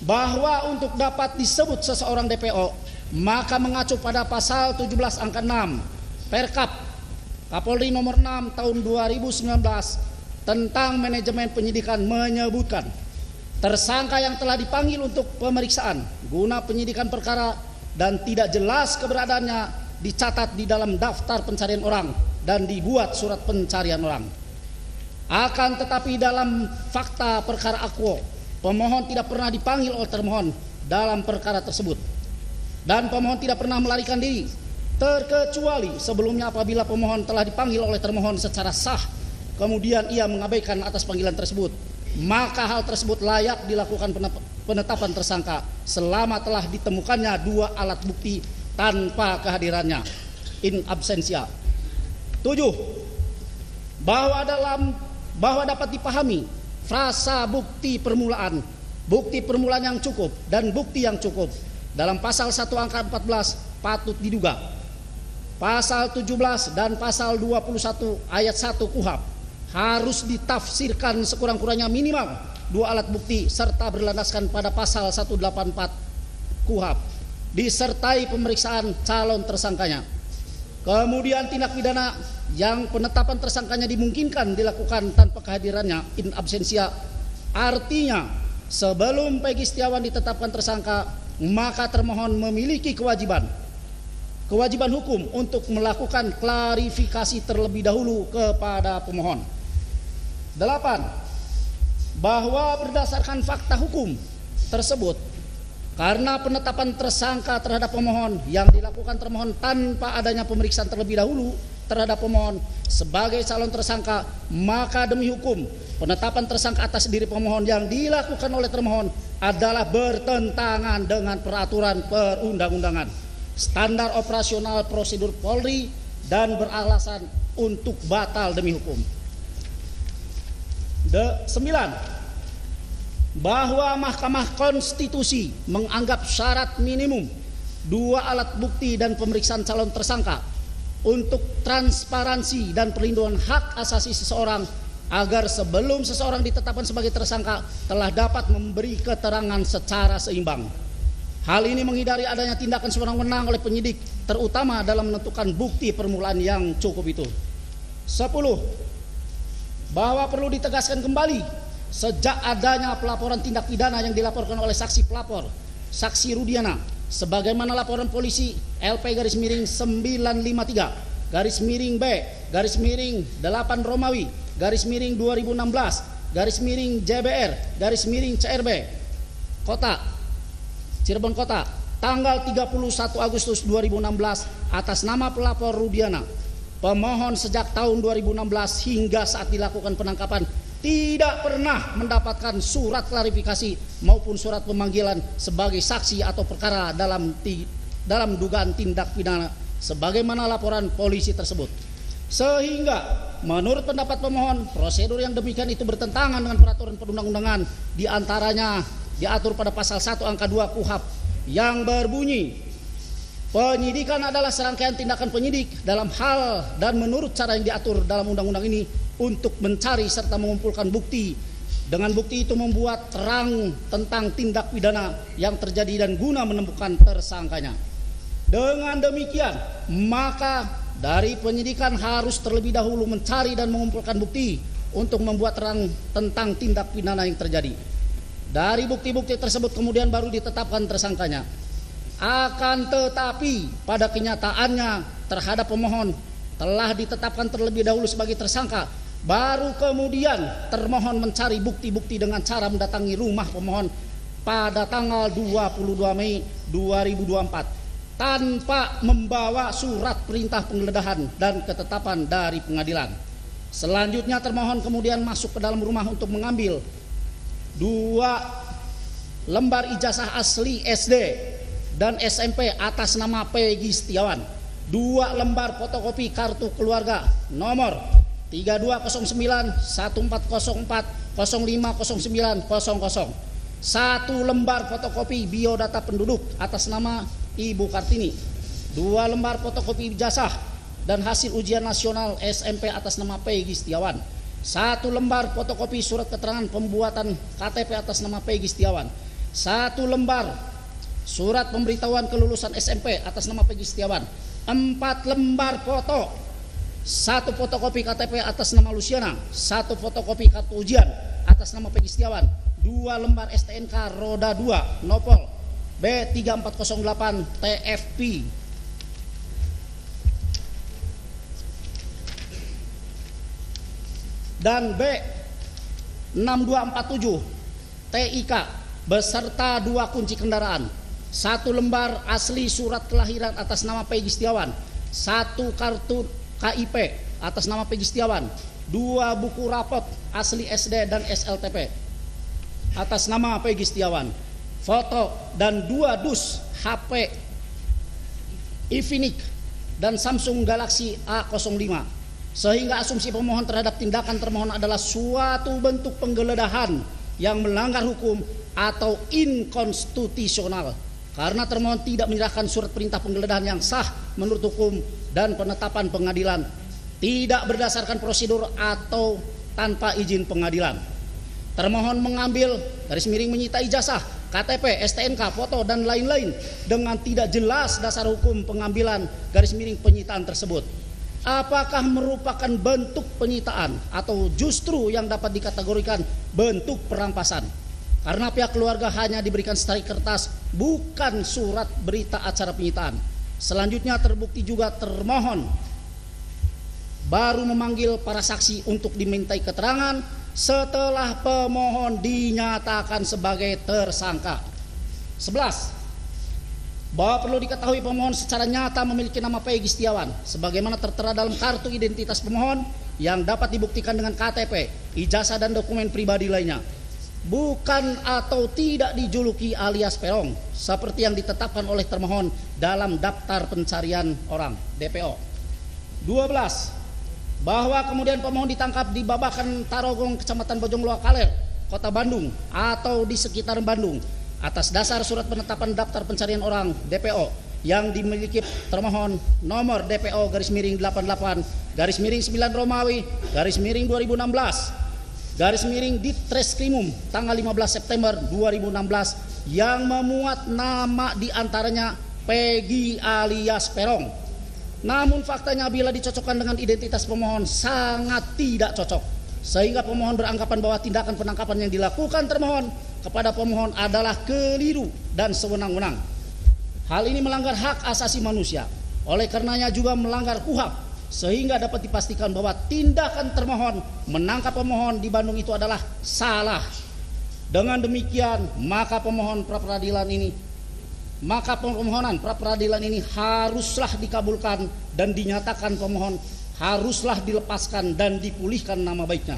Bahwa untuk dapat disebut seseorang DPO maka mengacu pada pasal 17 angka 6 Perkap Kapolri nomor 6 tahun 2019 tentang manajemen penyidikan menyebutkan tersangka yang telah dipanggil untuk pemeriksaan guna penyidikan perkara dan tidak jelas keberadaannya dicatat di dalam daftar pencarian orang dan dibuat surat pencarian orang. Akan tetapi dalam fakta perkara akuo, pemohon tidak pernah dipanggil oleh termohon dalam perkara tersebut dan pemohon tidak pernah melarikan diri terkecuali sebelumnya apabila pemohon telah dipanggil oleh termohon secara sah, kemudian ia mengabaikan atas panggilan tersebut, maka hal tersebut layak dilakukan penetapan tersangka selama telah ditemukannya dua alat bukti tanpa kehadirannya in absentia. 7. Bahwa dapat dipahami frasa bukti permulaan yang cukup dan bukti yang cukup dalam pasal 1 angka 14 patut diduga. Pasal 17 dan pasal 21 ayat 1 KUHP harus ditafsirkan sekurang-kurangnya minimal dua alat bukti serta berlandaskan pada pasal 184 KUHP disertai pemeriksaan calon tersangkanya. Kemudian tindak pidana yang penetapan tersangkanya dimungkinkan dilakukan tanpa kehadirannya in absentia, artinya sebelum Peggy Setiawan ditetapkan tersangka, maka termohon memiliki kewajiban hukum untuk melakukan klarifikasi terlebih dahulu kepada pemohon. 8. Bahwa berdasarkan fakta hukum tersebut, karena penetapan tersangka terhadap pemohon yang dilakukan termohon tanpa adanya pemeriksaan terlebih dahulu terhadap pemohon sebagai calon tersangka, maka demi hukum penetapan tersangka atas diri pemohon yang dilakukan oleh termohon adalah bertentangan dengan peraturan perundang-undangan, standar operasional prosedur Polri, dan beralasan untuk batal demi hukum. 9. Bahwa Mahkamah Konstitusi menganggap syarat minimum dua alat bukti dan pemeriksaan calon tersangka untuk transparansi dan perlindungan hak asasi seseorang, agar sebelum seseorang ditetapkan sebagai tersangka telah dapat memberi keterangan secara seimbang. Hal ini menghindari adanya tindakan sewenang-wenang oleh penyidik, terutama dalam menentukan bukti permulaan yang cukup itu. 10. Bahwa perlu ditegaskan kembali, sejak adanya pelaporan tindak pidana yang dilaporkan oleh saksi pelapor, saksi Rudiana, sebagaimana laporan polisi LP-953/B/8 Romawi /2016/JBR/CRB Kota Cirebon Kota tanggal 31 Agustus 2016 atas nama pelapor Rudiana, pemohon sejak tahun 2016 hingga saat dilakukan penangkapan tidak pernah mendapatkan surat klarifikasi maupun surat pemanggilan sebagai saksi atau perkara dalam dugaan tindak pidana sebagaimana laporan polisi tersebut. Sehingga menurut pendapat pemohon, prosedur yang demikian itu bertentangan dengan peraturan perundang-undangan, di antaranya diatur pada pasal 1 angka 2 KUHP yang berbunyi, penyidikan adalah serangkaian tindakan penyidik dalam hal dan menurut cara yang diatur dalam undang-undang ini untuk mencari serta mengumpulkan bukti. Dengan bukti itu membuat terang tentang tindak pidana yang terjadi dan guna menemukan tersangkanya. Dengan demikian, maka dari penyidikan harus terlebih dahulu mencari dan mengumpulkan bukti untuk membuat terang tentang tindak pidana yang terjadi. Dari bukti-bukti tersebut kemudian baru ditetapkan tersangkanya. Akan tetapi pada kenyataannya terhadap pemohon telah ditetapkan terlebih dahulu sebagai tersangka, baru kemudian termohon mencari bukti-bukti dengan cara mendatangi rumah pemohon pada tanggal 22 Mei 2024 tanpa membawa surat perintah penggeledahan dan ketetapan dari pengadilan. Selanjutnya termohon kemudian masuk ke dalam rumah untuk mengambil 2 lembar ijazah asli SD dan SMP atas nama Peggy Setiawan, 2 lembar fotokopi kartu keluarga nomor 32914040050900, 1 lembar fotokopi biodata penduduk atas nama Ibu Kartini, 2 lembar fotokopi ijazah dan hasil ujian nasional SMP atas nama Peggy Setiawan, 1 lembar fotokopi surat keterangan pembuatan KTP atas nama Peggy Setiawan, 1 lembar surat pemberitahuan kelulusan SMP atas nama Peggy Setiawan, 4 lembar foto, 1 fotokopi KTP atas nama Luciana, 1 fotokopi kartu ujian atas nama Peggy Setiawan, 2 lembar STNK roda 2 Nopol B3408 TFP, dan B6247 TIK beserta 2 kunci kendaraan, 1 lembar asli surat kelahiran atas nama Peggy Setiawan, 1 kartu KIP atas nama Peggy Setiawan, 2 buku rapot asli SD dan SLTP atas nama Peggy Setiawan, foto dan 2 dus HP Infinix dan Samsung Galaxy A05, sehingga asumsi pemohon terhadap tindakan termohon adalah suatu bentuk penggeledahan yang melanggar hukum atau inkonstitusional karena termohon tidak menyerahkan surat perintah penggeledahan yang sah menurut hukum dan penetapan pengadilan, tidak berdasarkan prosedur atau tanpa izin pengadilan. Termohon mengambil (menyita ijazah, KTP, STNK, foto dan lain-lain dengan tidak jelas dasar hukum pengambilan (penyitaan tersebut. Apakah merupakan bentuk penyitaan atau justru yang dapat dikategorikan bentuk perampasan? Karena pihak keluarga hanya diberikan secari kertas, bukan surat berita acara penyitaan. Selanjutnya terbukti juga termohon baru memanggil para saksi untuk dimintai keterangan setelah pemohon dinyatakan sebagai tersangka. 11. Bahwa perlu diketahui pemohon secara nyata memiliki nama Peggy Setiawan sebagaimana tertera dalam kartu identitas pemohon yang dapat dibuktikan dengan KTP, ijazah dan dokumen pribadi lainnya, bukan atau tidak dijuluki alias Peron seperti yang ditetapkan oleh termohon dalam daftar pencarian orang (DPO). 12. Bahwa kemudian pemohon ditangkap di Babakan Tarogong, Kecamatan Bojongloa Kaler, Kota Bandung atau di sekitar Bandung atas dasar surat penetapan daftar pencarian orang (DPO) yang dimiliki termohon nomor DPO _88 _9 Romawi _2016 Ditreskrimum tanggal 15 September 2016 yang memuat nama diantaranya Peggy alias Peron. Namun faktanya bila dicocokkan dengan identitas pemohon sangat tidak cocok, sehingga pemohon beranggapan bahwa tindakan penangkapan yang dilakukan termohon kepada pemohon adalah keliru dan sewenang-wenang. Hal ini melanggar hak asasi manusia, oleh karenanya juga melanggar KUHP, sehingga dapat dipastikan bahwa tindakan termohon menangkap pemohon di Bandung itu adalah salah. Dengan demikian maka permohonan pra peradilan ini haruslah dikabulkan dan dinyatakan pemohon haruslah dilepaskan dan dipulihkan nama baiknya.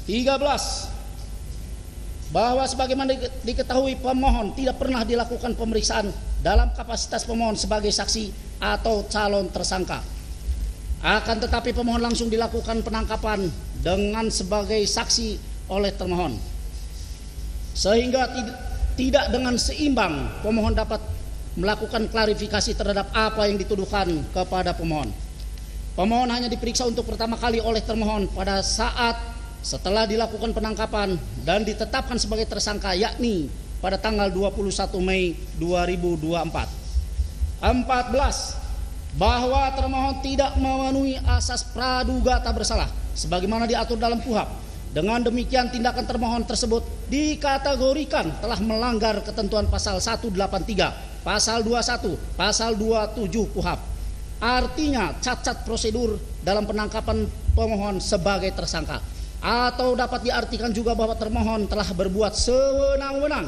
13. Bahwa sebagaimana diketahui pemohon tidak pernah dilakukan pemeriksaan dalam kapasitas pemohon sebagai saksi atau calon tersangka. Akan tetapi pemohon langsung dilakukan penangkapan dengan sebagai saksi oleh termohon, sehingga tidak dengan seimbang pemohon dapat melakukan klarifikasi terhadap apa yang dituduhkan kepada pemohon. Pemohon hanya diperiksa untuk pertama kali oleh termohon pada saat setelah dilakukan penangkapan dan ditetapkan sebagai tersangka, yakni pada tanggal 21 Mei 2024. 14. Bahwa termohon tidak memenuhi asas praduga tak bersalah sebagaimana diatur dalam KUHP. Dengan demikian tindakan termohon tersebut dikategorikan telah melanggar ketentuan pasal 183, pasal 21, pasal 27 KUHP. Artinya cacat prosedur dalam penangkapan pemohon sebagai tersangka, atau dapat diartikan juga bahwa termohon telah berbuat sewenang-wenang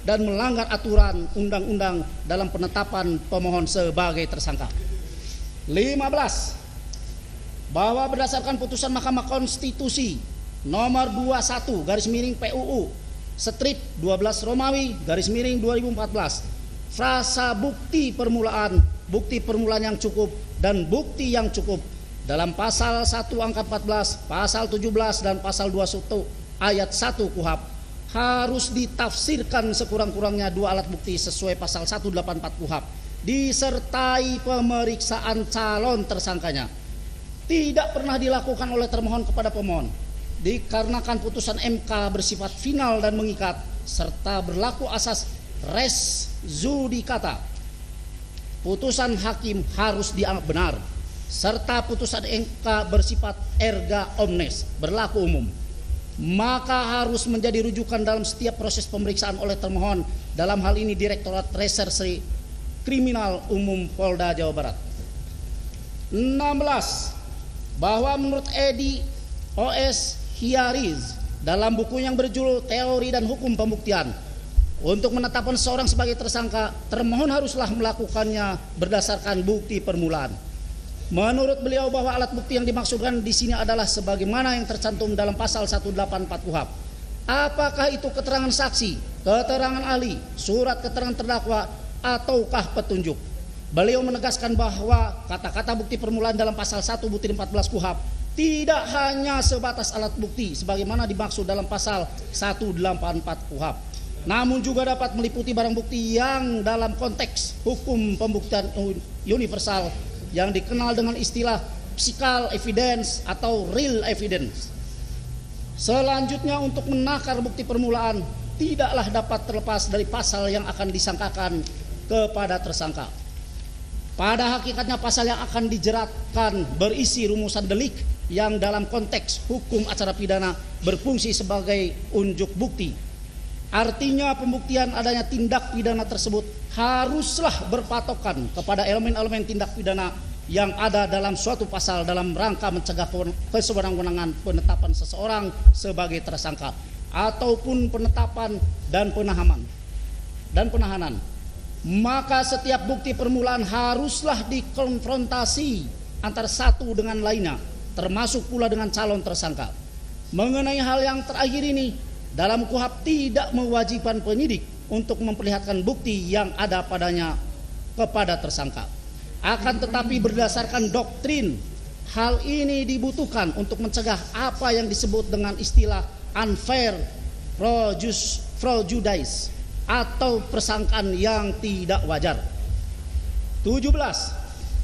dan melanggar aturan undang-undang dalam penetapan pemohon sebagai tersangka. 15. Bahwa berdasarkan putusan Mahkamah Konstitusi nomor 21 _PUU strip 12 Romawi _2014, frasa bukti permulaan yang cukup dan bukti yang cukup dalam pasal 1 angka 14, pasal 17 dan pasal 21 ayat 1 KUHP harus ditafsirkan sekurang-kurangnya 2 alat bukti sesuai pasal 184 KUHP disertai pemeriksaan calon tersangkanya. Tidak pernah dilakukan oleh termohon kepada pemohon dikarenakan putusan MK bersifat final dan mengikat serta berlaku asas res judicata. Putusan hakim harus dianggap benar serta putusan MK bersifat erga omnes, berlaku umum, maka harus menjadi rujukan dalam setiap proses pemeriksaan oleh termohon, dalam hal ini Direktorat Reserse Kriminal Umum Polda Jawa Barat. 16. Bahwa menurut Edi O.S. Hiariz dalam buku yang berjudul Teori dan Hukum Pembuktian, Untuk menetapkan seseorang sebagai tersangka, termohon haruslah melakukannya berdasarkan bukti permulaan. Menurut beliau bahwa alat bukti yang dimaksudkan di sini adalah sebagaimana yang tercantum dalam pasal 184 KUHP. Apakah itu keterangan saksi, keterangan ahli, surat keterangan terdakwa, ataukah petunjuk? Beliau menegaskan bahwa kata-kata bukti permulaan dalam pasal 1 butir 14 KUHP tidak hanya sebatas alat bukti sebagaimana dimaksud dalam pasal 184 KUHP, namun juga dapat meliputi barang bukti yang dalam konteks hukum pembuktian universal yang dikenal dengan istilah physical evidence atau real evidence. Selanjutnya, untuk menakar bukti permulaan tidaklah dapat terlepas dari pasal yang akan disangkakan kepada tersangka. Pada hakikatnya pasal yang akan dijeratkan berisi rumusan delik yang dalam konteks hukum acara pidana berfungsi sebagai unjuk bukti. Artinya pembuktian adanya tindak pidana tersebut haruslah berpatokan kepada elemen-elemen tindak pidana yang ada dalam suatu pasal dalam rangka mencegah kesewenang-wenangan penetapan seseorang sebagai tersangka ataupun penetapan dan penahanan. Maka setiap bukti permulaan haruslah dikonfrontasi antara satu dengan lainnya, termasuk pula dengan calon tersangka. Mengenai hal yang terakhir ini, dalam KUHP tidak mewajibkan penyidik untuk memperlihatkan bukti yang ada padanya kepada tersangka. Akan tetapi berdasarkan doktrin, hal ini dibutuhkan untuk mencegah apa yang disebut dengan istilah unfair prejudice atau persangkaan yang tidak wajar. 17.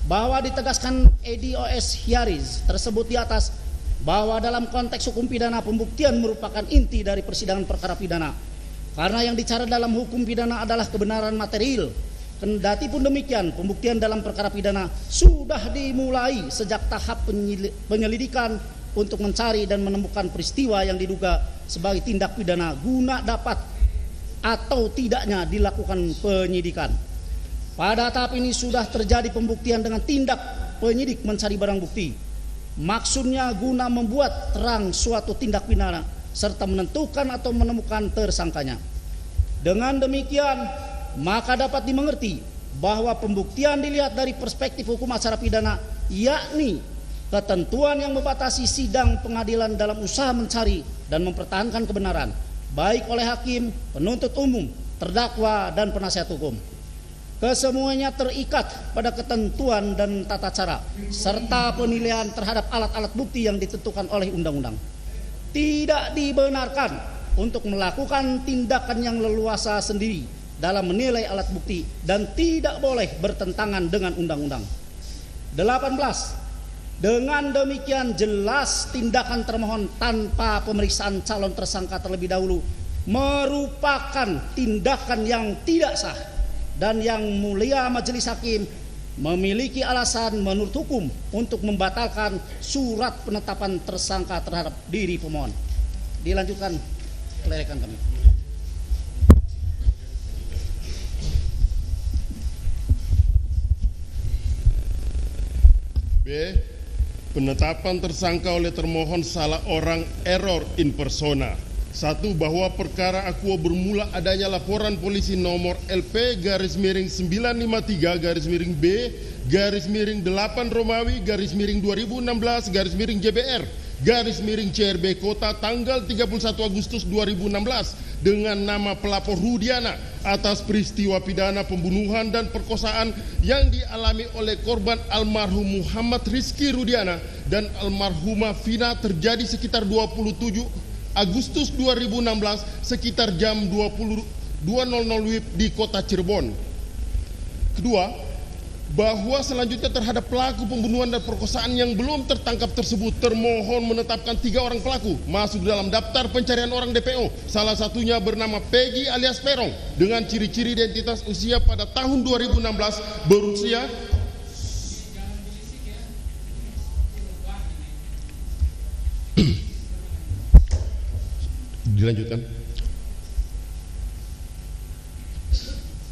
Bahwa ditegaskan EDOS Hiaris tersebut di atas bahwa dalam konteks hukum pidana pembuktian merupakan inti dari persidangan perkara pidana. Karena yang dicari dalam hukum pidana adalah kebenaran material. Kendati pun demikian, pembuktian dalam perkara pidana sudah dimulai sejak tahap penyelidikan untuk mencari dan menemukan peristiwa yang diduga sebagai tindak pidana guna dapat atau tidaknya dilakukan penyidikan. Pada tahap ini sudah terjadi pembuktian dengan tindak penyidik mencari barang bukti. Maksudnya guna membuat terang suatu tindak pidana serta menentukan atau menemukan tersangkanya. Dengan demikian, maka dapat dimengerti bahwa pembuktian dilihat dari perspektif hukum acara pidana, yakni ketentuan yang membatasi sidang pengadilan dalam usaha mencari dan mempertahankan kebenaran, baik oleh hakim, penuntut umum, terdakwa, dan penasihat hukum. Kesemuanya terikat pada ketentuan dan tata cara serta penilaian terhadap alat-alat bukti yang ditentukan oleh undang-undang. Tidak dibenarkan untuk melakukan tindakan yang leluasa sendiri dalam menilai alat bukti dan tidak boleh bertentangan dengan undang-undang. 18. Dengan demikian jelas tindakan termohon tanpa pemeriksaan calon tersangka terlebih dahulu merupakan tindakan yang tidak sah, dan yang mulia majelis hakim memiliki alasan menurut hukum untuk membatalkan surat penetapan tersangka terhadap diri pemohon. Dilanjutkan oleh rekan kami. B. Penetapan tersangka oleh termohon salah orang, error in persona. 1. Bahwa perkara akuo bermula adanya laporan polisi nomor LP-953-8-B-8-Romawi-2016-JBR-CRB Kota tanggal 31 Agustus 2016 dengan nama pelapor Rudiana atas peristiwa pidana pembunuhan dan perkosaan yang dialami oleh korban almarhum Muhammad Rizky Rudiana dan almarhumah Vina terjadi sekitar 27 Agustus 2016 sekitar jam 20.00 WIB di kota Cirebon. Kedua, bahwa selanjutnya terhadap pelaku pembunuhan dan perkosaan yang belum tertangkap tersebut, termohon menetapkan 3 orang pelaku masuk dalam daftar pencarian orang DPO. Salah satunya bernama Peggy alias Perong dengan ciri-ciri identitas usia pada tahun 2016 berusia dilanjutkan.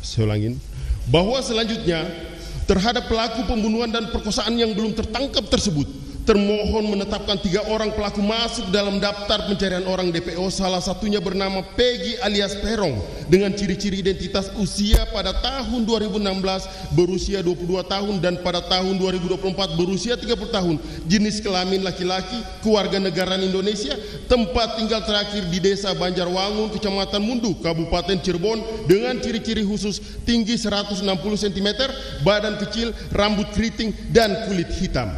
Saya ulangin. Bahwa selanjutnya terhadap pelaku pembunuhan dan perkosaan yang belum tertangkap tersebut, termohon menetapkan 3 orang pelaku masuk dalam daftar pencarian orang DPO, salah satunya bernama Peggy alias Perong dengan ciri-ciri identitas usia pada tahun 2016 berusia 22 tahun dan pada tahun 2024 berusia 30 tahun, jenis kelamin laki-laki, kewarganegaraan Indonesia, tempat tinggal terakhir di Desa Banjarwangun, Kecamatan Mundu, Kabupaten Cirebon dengan ciri-ciri khusus tinggi 160 cm, badan kecil, rambut keriting dan kulit hitam.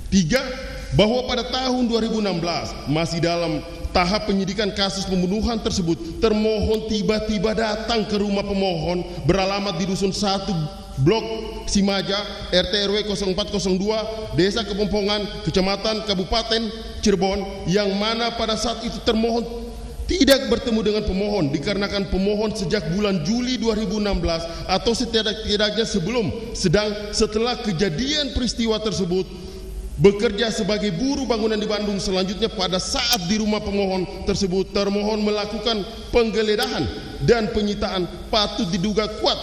3. Bahwa pada tahun 2016 masih dalam tahap penyidikan kasus pembunuhan tersebut, termohon tiba-tiba datang ke rumah pemohon beralamat di Dusun 1 Blok Simaja, RT RW 0402, Desa Kepompongan, Kecamatan Kabupaten Cirebon, yang mana pada saat itu termohon tidak bertemu dengan pemohon dikarenakan pemohon sejak bulan Juli 2016 atau setidak-tidaknya setelah kejadian peristiwa tersebut bekerja sebagai buruh bangunan di Bandung. Selanjutnya pada saat di rumah pemohon tersebut, termohon melakukan penggeledahan dan penyitaan patut diduga kuat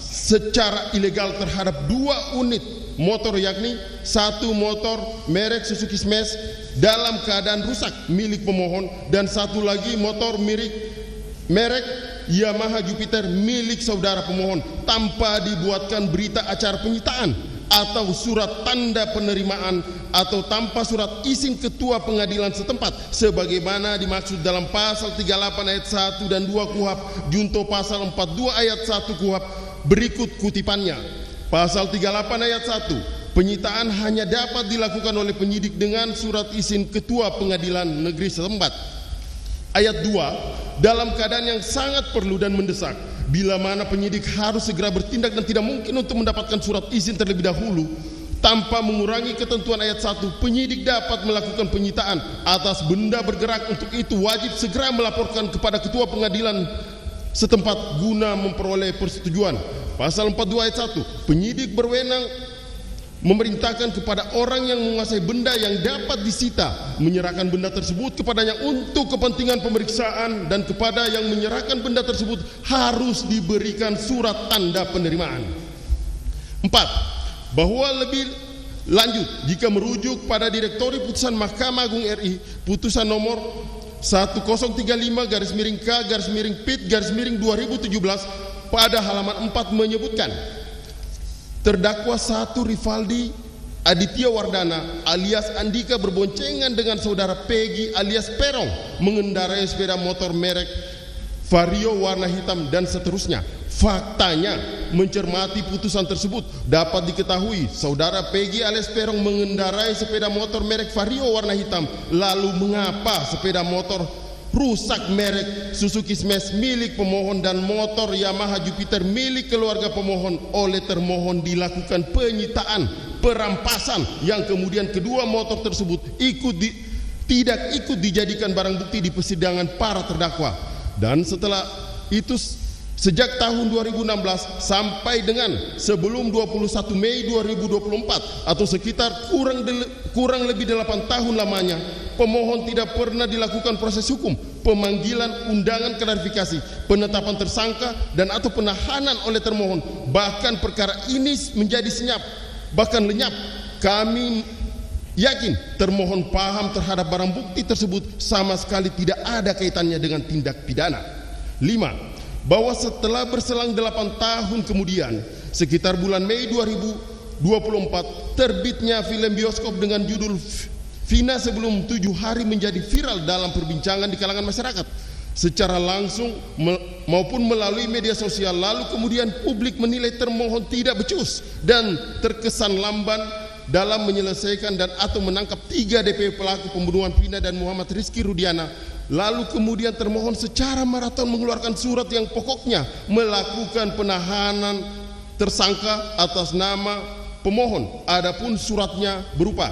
secara ilegal terhadap 2 unit motor, yakni 1 motor merek Suzuki Smash dalam keadaan rusak milik pemohon dan 1 lagi motor merek Yamaha Jupiter milik saudara pemohon tanpa dibuatkan berita acara penyitaan atau surat tanda penerimaan atau tanpa surat izin ketua pengadilan setempat sebagaimana dimaksud dalam pasal 38 ayat 1 dan 2 KUHP junto pasal 42 ayat 1 KUHP. Berikut kutipannya. Pasal 38 ayat 1, penyitaan hanya dapat dilakukan oleh penyidik dengan surat izin ketua pengadilan negeri setempat. Ayat 2, dalam keadaan yang sangat perlu dan mendesak, bila mana penyidik harus segera bertindak dan tidak mungkin untuk mendapatkan surat izin terlebih dahulu, tanpa mengurangi ketentuan ayat 1, penyidik dapat melakukan penyitaan atas benda bergerak. Untuk itu wajib segera melaporkan kepada ketua pengadilan setempat guna memperoleh persetujuan. Pasal 42 ayat 1, penyidik berwenang memerintahkan kepada orang yang menguasai benda yang dapat disita menyerahkan benda tersebut kepadanya untuk kepentingan pemeriksaan, dan kepada yang menyerahkan benda tersebut harus diberikan surat tanda penerimaan. 4. Bahwa lebih lanjut jika merujuk pada Direktori Putusan Mahkamah Agung RI putusan nomor 1030-K-PIT-2017 pada halaman 4 menyebutkan terdakwa 1 Rivaldi Aditya Wardana alias Andika berboncengan dengan saudara Peggy alias Perong mengendarai sepeda motor merek Vario warna hitam dan seterusnya. Faktanya, mencermati putusan tersebut dapat diketahui saudara Peggy alias Perong mengendarai sepeda motor merek Vario warna hitam. Lalu mengapa sepeda motor rusak merek Suzuki Smash milik pemohon dan motor Yamaha Jupiter milik keluarga pemohon oleh termohon dilakukan penyitaan, perampasan, yang kemudian kedua motor tersebut tidak ikut dijadikan barang bukti di persidangan para terdakwa. Dan setelah itu sejak tahun 2016 sampai dengan sebelum 21 Mei 2024 atau sekitar kurang lebih 8 tahun lamanya, pemohon tidak pernah dilakukan proses hukum, pemanggilan, undangan klarifikasi, penetapan tersangka dan atau penahanan oleh termohon. Bahkan perkara ini menjadi senyap, bahkan lenyap. Kami yakin termohon paham terhadap barang bukti tersebut sama sekali tidak ada kaitannya dengan tindak pidana. 5. Bahwa setelah berselang 8 tahun kemudian, sekitar bulan Mei 2024, terbitnya film bioskop dengan judul Vina Sebelum 7 Hari menjadi viral dalam perbincangan di kalangan masyarakat secara langsung maupun melalui media sosial. Lalu kemudian publik menilai termohon tidak becus dan terkesan lamban dalam menyelesaikan dan atau menangkap 3 DPO pelaku pembunuhan Vina dan Muhammad Rizky Rudiana. Lalu kemudian termohon secara maraton mengeluarkan surat yang pokoknya melakukan penahanan tersangka atas nama pemohon. Adapun suratnya berupa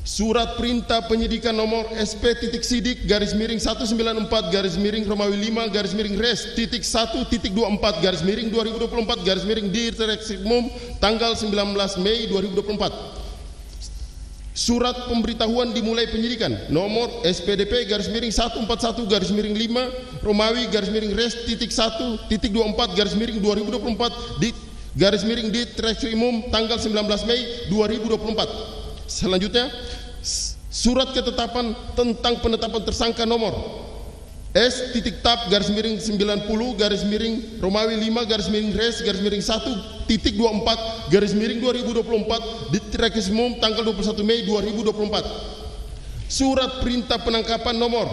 surat perintah penyidikan nomor SP-Sidik-Res-1.24/1.24/2024 tanggal 19 Mei 2024. Surat pemberitahuan dimulai penyidikan nomor SPD-141/5 Romawi-Res.1.24/2024 garis miring Ditreskrimum tanggal 19 Mei 2024. Selanjutnya, surat ketetapan tentang penetapan tersangka nomor S.Tab garis miring 90 garis miring Romawi 5 garis miring Res garis miring 1.24 garis miring 2024 Ditreskrimum tanggal 21 Mei 2024. Surat perintah penangkapan nomor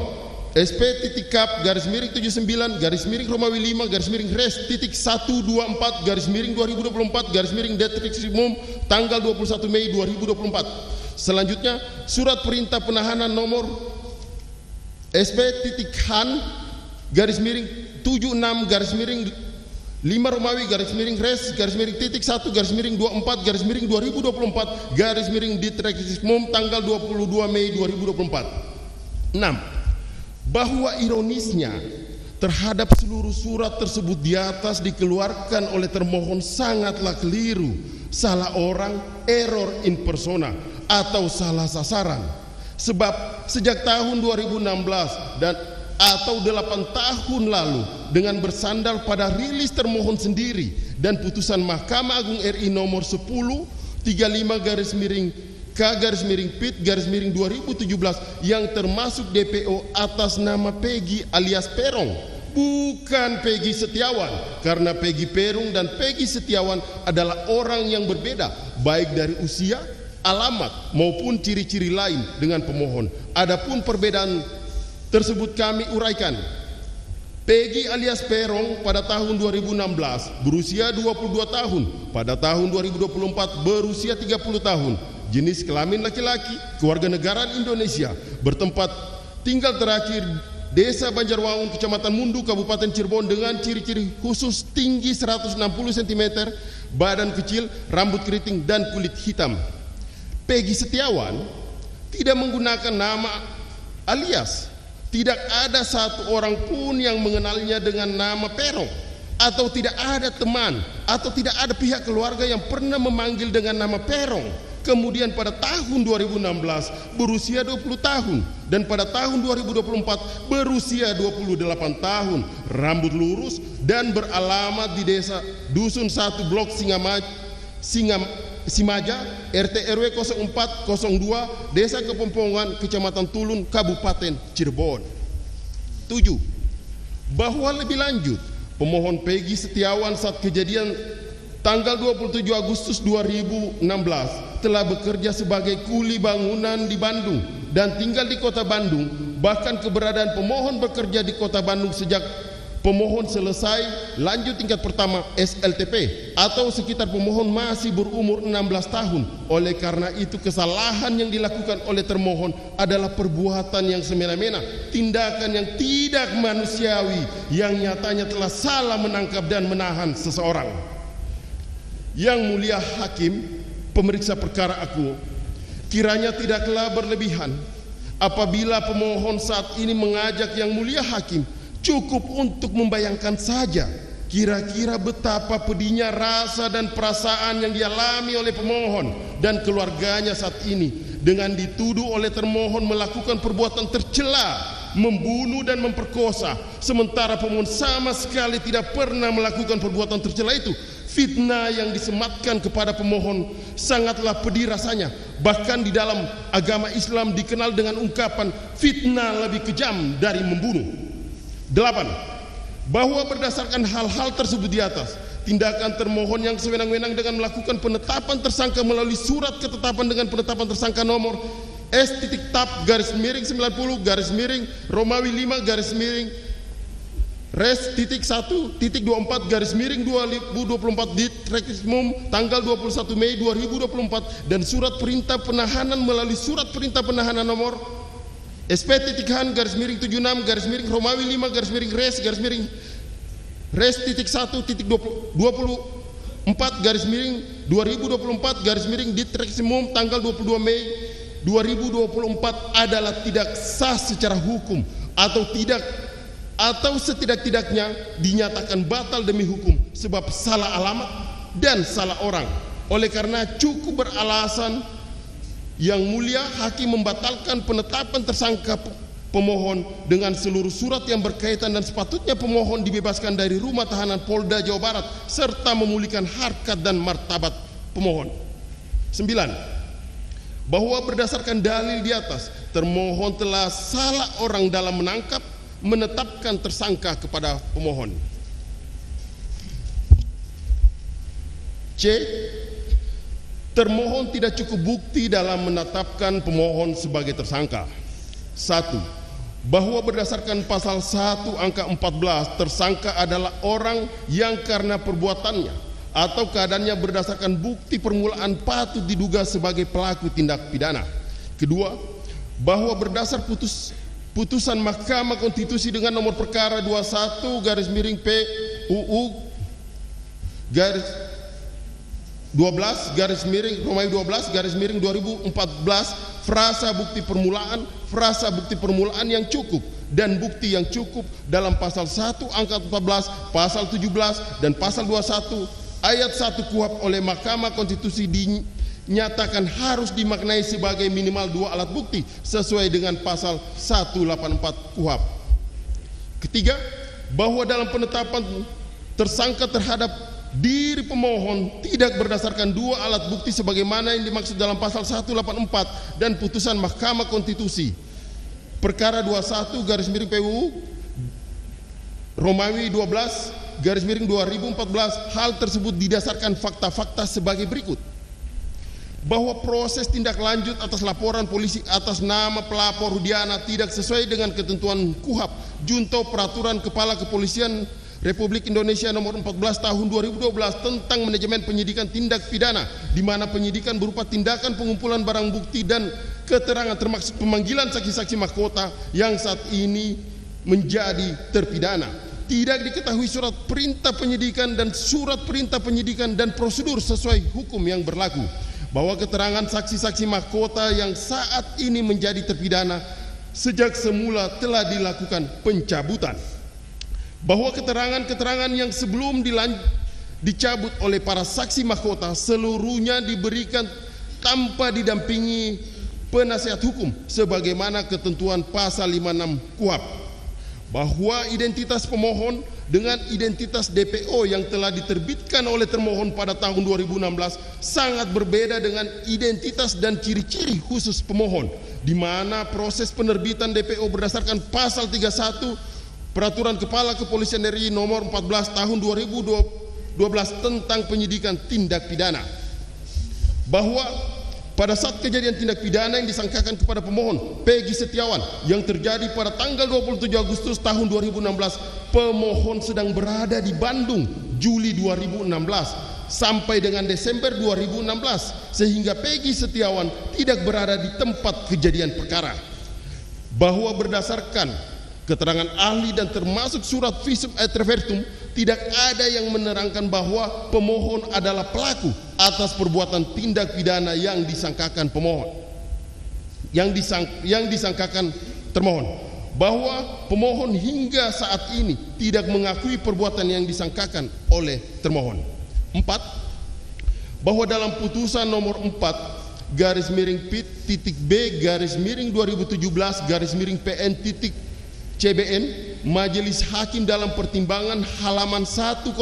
SP.Kap garis miring 79 garis miring Romawi 5 garis miring Res titik 124 garis miring 2024 garis miring Ditreskrimum tanggal 21 Mei 2024. Selanjutnya, surat perintah penahanan nomor SP.Han garis miring 76 garis miring 5 Romawi garis miring Res garis miring titik 1 garis miring 24 garis miring 2024 garis miring Ditreskrimum tanggal 22 Mei 2024. 6. Bahwa ironisnya terhadap seluruh surat tersebut di atas dikeluarkan oleh termohon sangatlah keliru, salah orang, error in persona, atau salah sasaran. Sebab sejak tahun 2016 dan atau 8 tahun lalu dengan bersandar pada rilis termohon sendiri dan putusan Mahkamah Agung RI nomor 1035 garis miring K garis miring PIT garis miring 2017 yang termasuk DPO atas nama Peggy alias Perong, bukan Peggy Setiawan, karena Peggy Perong dan Peggy Setiawan adalah orang yang berbeda baik dari usia, alamat maupun ciri-ciri lain dengan pemohon. Adapun perbedaan tersebut kami uraikan. Peggy alias Perong pada tahun 2016 berusia 22 tahun, pada tahun 2024 berusia 30 tahun. Jenis kelamin laki-laki, kewarganegaraan Indonesia, bertempat tinggal terakhir Desa Banjarwangun, Kecamatan Mundu, Kabupaten Cirebon dengan ciri-ciri khusus tinggi 160 cm, badan kecil, rambut keriting dan kulit hitam. Peggy Setiawan tidak menggunakan nama alias. Tidak ada satu orang pun yang mengenalnya dengan nama Perong, atau tidak ada teman atau tidak ada pihak keluarga yang pernah memanggil dengan nama Perong. Kemudian pada tahun 2016 berusia 20 tahun dan pada tahun 2024 berusia 28 tahun, rambut lurus dan beralamat di desa Dusun 1 Blok Simaja, RT RW 0402, Desa Kepompongan, Kecamatan Tulun, Kabupaten Cirebon. 7. Bahwa lebih lanjut, pemohon Peggy Setiawan saat kejadian tanggal 27 Agustus 2016 telah bekerja sebagai kuli bangunan di Bandung dan tinggal di kota Bandung. Bahkan keberadaan pemohon bekerja di kota Bandung sejak pemohon selesai lanjut tingkat pertama SLTP atau sekitar pemohon masih berumur 16 tahun. Oleh karena itu kesalahan yang dilakukan oleh termohon adalah perbuatan yang semena-mena, tindakan yang tidak manusiawi yang nyatanya telah salah menangkap dan menahan seseorang. Yang mulia hakim pemeriksa perkara aku, kiranya tidaklah berlebihan apabila pemohon saat ini mengajak yang mulia hakim cukup untuk membayangkan saja kira-kira betapa pedihnya rasa dan perasaan yang dialami oleh pemohon dan keluarganya saat ini dengan dituduh oleh termohon melakukan perbuatan tercela, membunuh dan memperkosa, sementara pemohon sama sekali tidak pernah melakukan perbuatan tercela itu. Fitnah yang disematkan kepada pemohon sangatlah pedih rasanya. Bahkan di dalam agama Islam dikenal dengan ungkapan fitnah lebih kejam dari membunuh. 8. Bahwa berdasarkan hal-hal tersebut di atas, tindakan termohon yang sewenang-wenang dengan melakukan penetapan tersangka melalui surat ketetapan dengan penetapan tersangka nomor S.Tab garis miring 90 garis miring Romawi 5 garis miring Res titik 1.24 garis miring 2024 Ditreskrimum tanggal 21 Mei 2024 dan surat perintah penahanan melalui surat perintah penahanan nomor SP.Han garis miring 76 garis miring Romawi 5 garis miring Res titik 1.24 garis miring 2024 garis miring Ditreskrimum tanggal 22 Mei 2024 adalah tidak sah secara hukum atau setidak-tidaknya dinyatakan batal demi hukum sebab salah alamat dan salah orang. Oleh karena cukup beralasan yang mulia hakim membatalkan penetapan tersangka pemohon dengan seluruh surat yang berkaitan dan sepatutnya pemohon dibebaskan dari rumah tahanan Polda Jawa Barat serta memulihkan harkat dan martabat pemohon. 9. Bahwa berdasarkan dalil di atas, termohon telah salah orang dalam menetapkan tersangka kepada pemohon. C. Termohon tidak cukup bukti dalam menetapkan pemohon sebagai tersangka. 1. Bahwa berdasarkan pasal 1 angka 14, tersangka adalah orang yang karena perbuatannya atau keadaannya berdasarkan bukti permulaan patut diduga sebagai pelaku tindak pidana. Kedua, bahwa berdasar putusan Mahkamah Konstitusi dengan nomor perkara 21/PUU garis 12/2014 frasa bukti permulaan yang cukup dan bukti yang cukup dalam pasal 1 angka 14, pasal 17 dan pasal 21 ayat 1 KUHP oleh Mahkamah Konstitusi dinyatakan harus dimaknai sebagai minimal 2 alat bukti sesuai dengan pasal 184 KUHP. Ketiga, bahwa dalam penetapan tersangka terhadap diri pemohon tidak berdasarkan 2 alat bukti sebagaimana yang dimaksud dalam pasal 184 dan putusan Mahkamah Konstitusi perkara 21/PUU Romawi 12/2014. Hal tersebut didasarkan fakta-fakta sebagai berikut: bahwa proses tindak lanjut atas laporan polisi atas nama pelapor Rudiana tidak sesuai dengan ketentuan KUHP junto Peraturan Kepala Kepolisian Republik Indonesia nomor 14 tahun 2012 tentang manajemen penyidikan tindak pidana, di mana penyidikan berupa tindakan pengumpulan barang bukti dan keterangan termasuk pemanggilan saksi-saksi mahkota yang saat ini menjadi terpidana. Tidak diketahui surat perintah penyidikan dan surat perintah penyidikan dan prosedur sesuai hukum yang berlaku. Bahwa keterangan saksi-saksi mahkota yang saat ini menjadi terpidana sejak semula telah dilakukan pencabutan. Bahwa keterangan-keterangan yang sebelum dicabut oleh para saksi mahkota seluruhnya diberikan tanpa didampingi penasihat hukum sebagaimana ketentuan pasal 56 KUHP. Bahwa identitas pemohon dengan identitas DPO yang telah diterbitkan oleh termohon pada tahun 2016 sangat berbeda dengan identitas dan ciri-ciri khusus pemohon, di mana proses penerbitan DPO berdasarkan pasal 31 Peraturan Kepala Kepolisian RI nomor 14 tahun 2012 tentang penyidikan tindak pidana. Bahwa pada saat kejadian tindak pidana yang disangkakan kepada pemohon Peggy Setiawan yang terjadi pada tanggal 27 Agustus tahun 2016, pemohon sedang berada di Bandung Juli 2016 sampai dengan Desember 2016 sehingga Peggy Setiawan tidak berada di tempat kejadian perkara. Bahwa berdasarkan keterangan ahli dan termasuk surat visum et repertum tidak ada yang menerangkan bahwa pemohon adalah pelaku atas perbuatan tindak pidana yang disangkakan pemohon, yang disangkakan termohon. Bahwa pemohon hingga saat ini tidak mengakui perbuatan yang disangkakan oleh termohon. 4. Bahwa dalam putusan nomor 4/B/2017/PN CBN, Majelis Hakim dalam pertimbangan halaman 104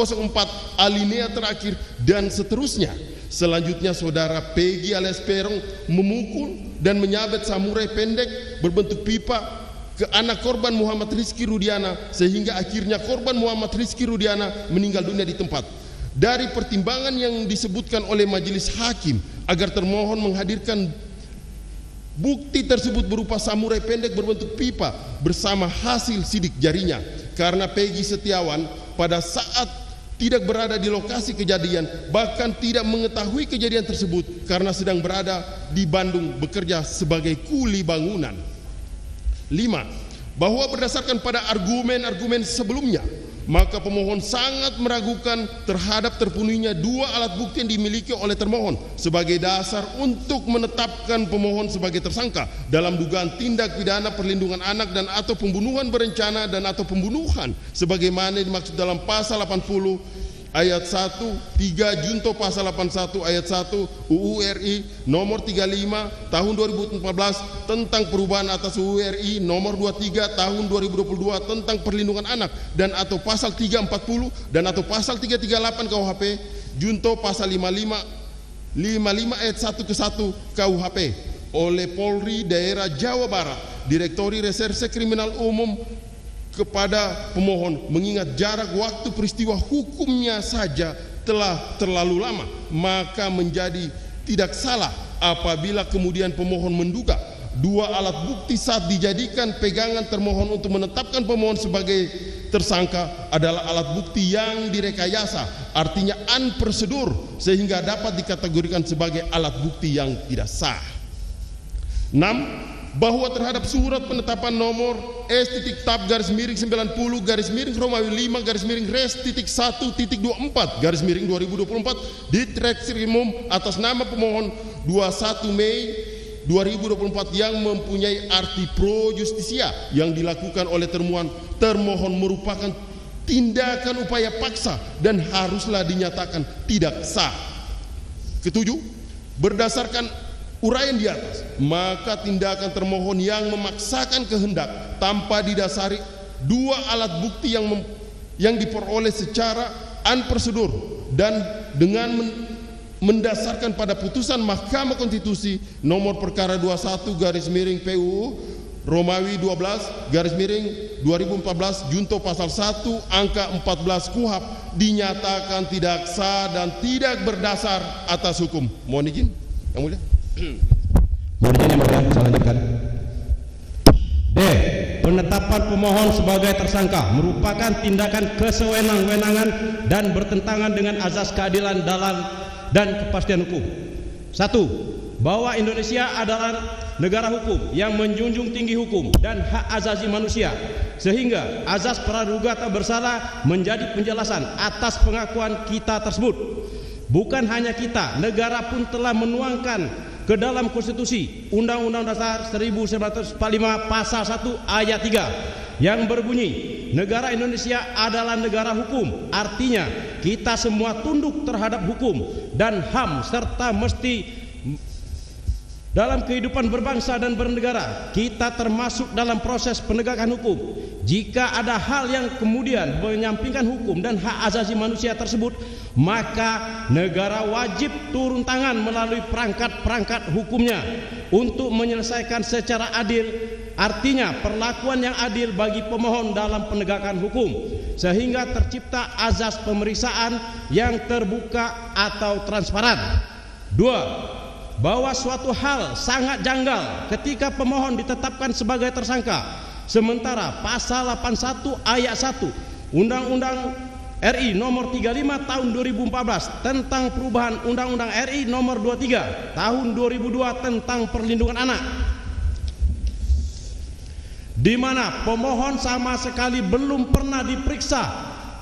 alinea terakhir dan seterusnya. Selanjutnya saudara Peggy alias Peron memukul dan menyabet samurai pendek berbentuk pipa ke anak korban Muhammad Rizky Rudiana sehingga akhirnya korban Muhammad Rizky Rudiana meninggal dunia di tempat. Dari pertimbangan yang disebutkan oleh Majelis Hakim agar termohon menghadirkan bukti tersebut berupa samurai pendek berbentuk pipa bersama hasil sidik jarinya, karena Peggy Setiawan pada saat tidak berada di lokasi kejadian, bahkan tidak mengetahui kejadian tersebut karena sedang berada di Bandung bekerja sebagai kuli bangunan. 5. Bahwa berdasarkan pada argumen-argumen sebelumnya, maka pemohon sangat meragukan terhadap terpenuhinya 2 alat bukti yang dimiliki oleh termohon sebagai dasar untuk menetapkan pemohon sebagai tersangka dalam dugaan tindak pidana perlindungan anak dan atau pembunuhan berencana dan atau pembunuhan sebagaimana dimaksud dalam pasal 80 ayat 1, 3 Junto pasal 81 ayat 1 UU RI nomor 35 tahun 2014 tentang perubahan atas UU RI nomor 23 tahun 2022 tentang perlindungan anak dan atau pasal 340 dan atau pasal 338 KUHP Junto pasal 55 ayat 1 ke 1 KUHP oleh Polri Daerah Jawa Barat, Direktori Reserse Kriminal Umum kepada pemohon mengingat jarak waktu peristiwa hukumnya saja telah terlalu lama, maka menjadi tidak salah apabila kemudian pemohon menduga dua alat bukti saat dijadikan pegangan termohon untuk menetapkan pemohon sebagai tersangka adalah alat bukti yang direkayasa, artinya unprosedur, sehingga dapat dikategorikan sebagai alat bukti yang tidak sah. 6. Bahwa terhadap surat penetapan nomor S.Tab-90 Romawi 5 Res.1.24 2024 di Treskrimum atas nama pemohon 21 Mei 2024 yang mempunyai arti pro justisia yang dilakukan oleh termohon merupakan tindakan upaya paksa dan haruslah dinyatakan tidak sah. 7. Berdasarkan uraian di atas, maka tindakan termohon yang memaksakan kehendak tanpa didasari dua alat bukti yang diperoleh secara unprosedur dan dengan mendasarkan pada putusan Mahkamah Konstitusi nomor perkara 21 PUU Romawi 12 2014 Junto pasal 1 angka 14 KUHP dinyatakan tidak sah dan tidak berdasar atas hukum. Mohon izin, Yang Mulia. Mohon izin, Yang Mulia, saya lanjutkan. D. Penetapan pemohon sebagai tersangka merupakan tindakan kesewenang-wenangan dan bertentangan dengan azas keadilan dan kepastian hukum. 1. Bahwa Indonesia adalah negara hukum yang menjunjung tinggi hukum dan hak asasi manusia, sehingga azas praduga tak bersalah menjadi penjelasan atas pengakuan kita tersebut. Bukan hanya kita, negara pun telah menuangkan ke dalam konstitusi Undang-Undang Dasar 1945 pasal 1 ayat 3 yang berbunyi, negara Indonesia adalah negara hukum, artinya kita semua tunduk terhadap hukum dan HAM serta mesti dalam kehidupan berbangsa dan bernegara. Kita termasuk dalam proses penegakan hukum. Jika ada hal yang kemudian menyampingkan hukum dan hak asasi manusia tersebut, maka negara wajib turun tangan melalui perangkat-perangkat hukumnya untuk menyelesaikan secara adil, artinya perlakuan yang adil bagi pemohon dalam penegakan hukum, sehingga tercipta azas pemeriksaan yang terbuka atau transparan. 2. Bahwa suatu hal sangat janggal ketika pemohon ditetapkan sebagai tersangka, sementara pasal 81 ayat 1 Undang-Undang RI nomor 35 tahun 2014 tentang perubahan Undang-Undang RI nomor 23 tahun 2002 tentang perlindungan anak, di mana pemohon sama sekali belum pernah diperiksa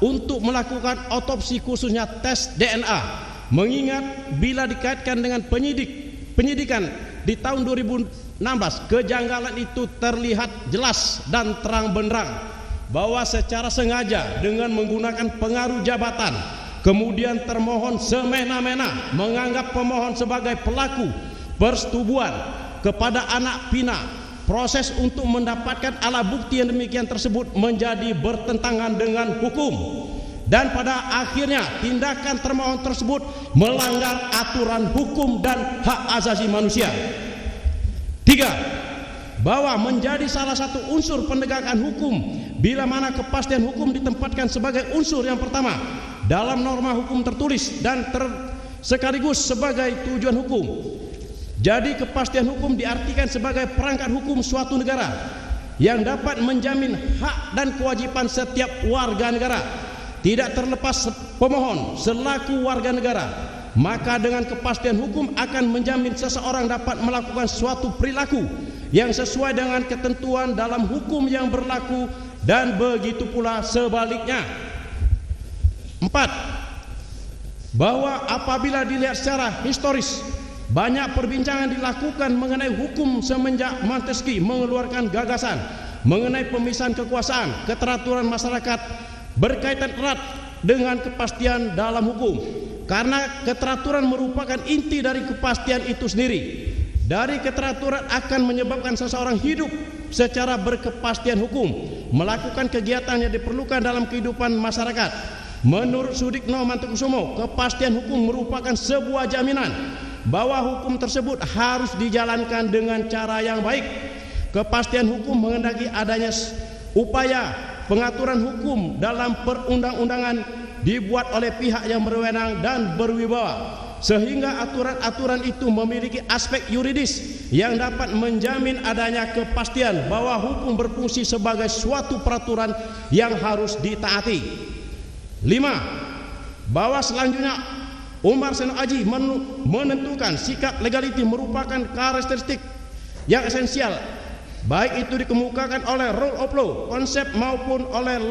untuk melakukan otopsi, khususnya tes DNA. Mengingat bila dikaitkan dengan penyidikan di tahun 2016, kejanggalan itu terlihat jelas dan terang benderang bahwa secara sengaja dengan menggunakan pengaruh jabatan, kemudian termohon semena-mena menganggap pemohon sebagai pelaku persetubuhan kepada anak pinak. Proses untuk mendapatkan alat bukti yang demikian tersebut menjadi bertentangan dengan hukum, dan pada akhirnya tindakan termohon tersebut melanggar aturan hukum dan hak asasi manusia. 3. Bahwa menjadi salah satu unsur penegakan hukum bila mana kepastian hukum ditempatkan sebagai unsur yang pertama dalam norma hukum tertulis dan sekaligus sebagai tujuan hukum. Jadi kepastian hukum diartikan sebagai perangkat hukum suatu negara yang dapat menjamin hak dan kewajiban setiap warga negara, tidak terlepas pemohon selaku warga negara. Maka dengan kepastian hukum akan menjamin seseorang dapat melakukan suatu perilaku yang sesuai dengan ketentuan dalam hukum yang berlaku, dan begitu pula sebaliknya. 4. Bahwa apabila dilihat secara historis, banyak perbincangan dilakukan mengenai hukum semenjak Montesquieu mengeluarkan gagasan mengenai pemisahan kekuasaan, keteraturan masyarakat berkaitan erat dengan kepastian dalam hukum, karena keteraturan merupakan inti dari kepastian itu sendiri. Dari keteraturan akan menyebabkan seseorang hidup secara berkepastian hukum, melakukan kegiatan yang diperlukan dalam kehidupan masyarakat. Menurut Sudikno Mantokusumo, kepastian hukum merupakan sebuah jaminan bahwa hukum tersebut harus dijalankan dengan cara yang baik. Kepastian hukum menghendaki adanya upaya pengaturan hukum dalam perundang-undangan dibuat oleh pihak yang berwenang dan berwibawa, sehingga aturan-aturan itu memiliki aspek yuridis yang dapat menjamin adanya kepastian bahwa hukum berfungsi sebagai suatu peraturan yang harus ditaati. 5. Bahwa selanjutnya Umar Seno Aji menentukan sikap legaliti merupakan karakteristik yang esensial, baik itu dikemukakan oleh rule of law, konsep maupun oleh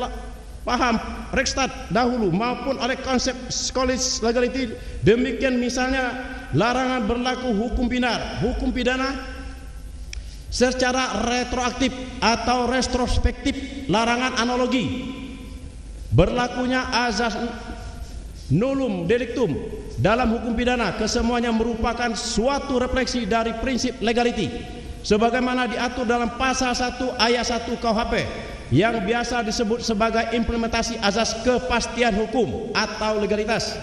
paham Reichstag dahulu maupun oleh konsep Scottish legality. Demikian misalnya larangan berlaku hukum pidana secara retroaktif atau retrospektif, larangan analogi, berlakunya azas nullum delictum dalam hukum pidana. Kesemuanya merupakan suatu refleksi dari prinsip legality sebagaimana diatur dalam pasal 1 ayat 1 KUHP yang biasa disebut sebagai implementasi azas kepastian hukum atau legalitas.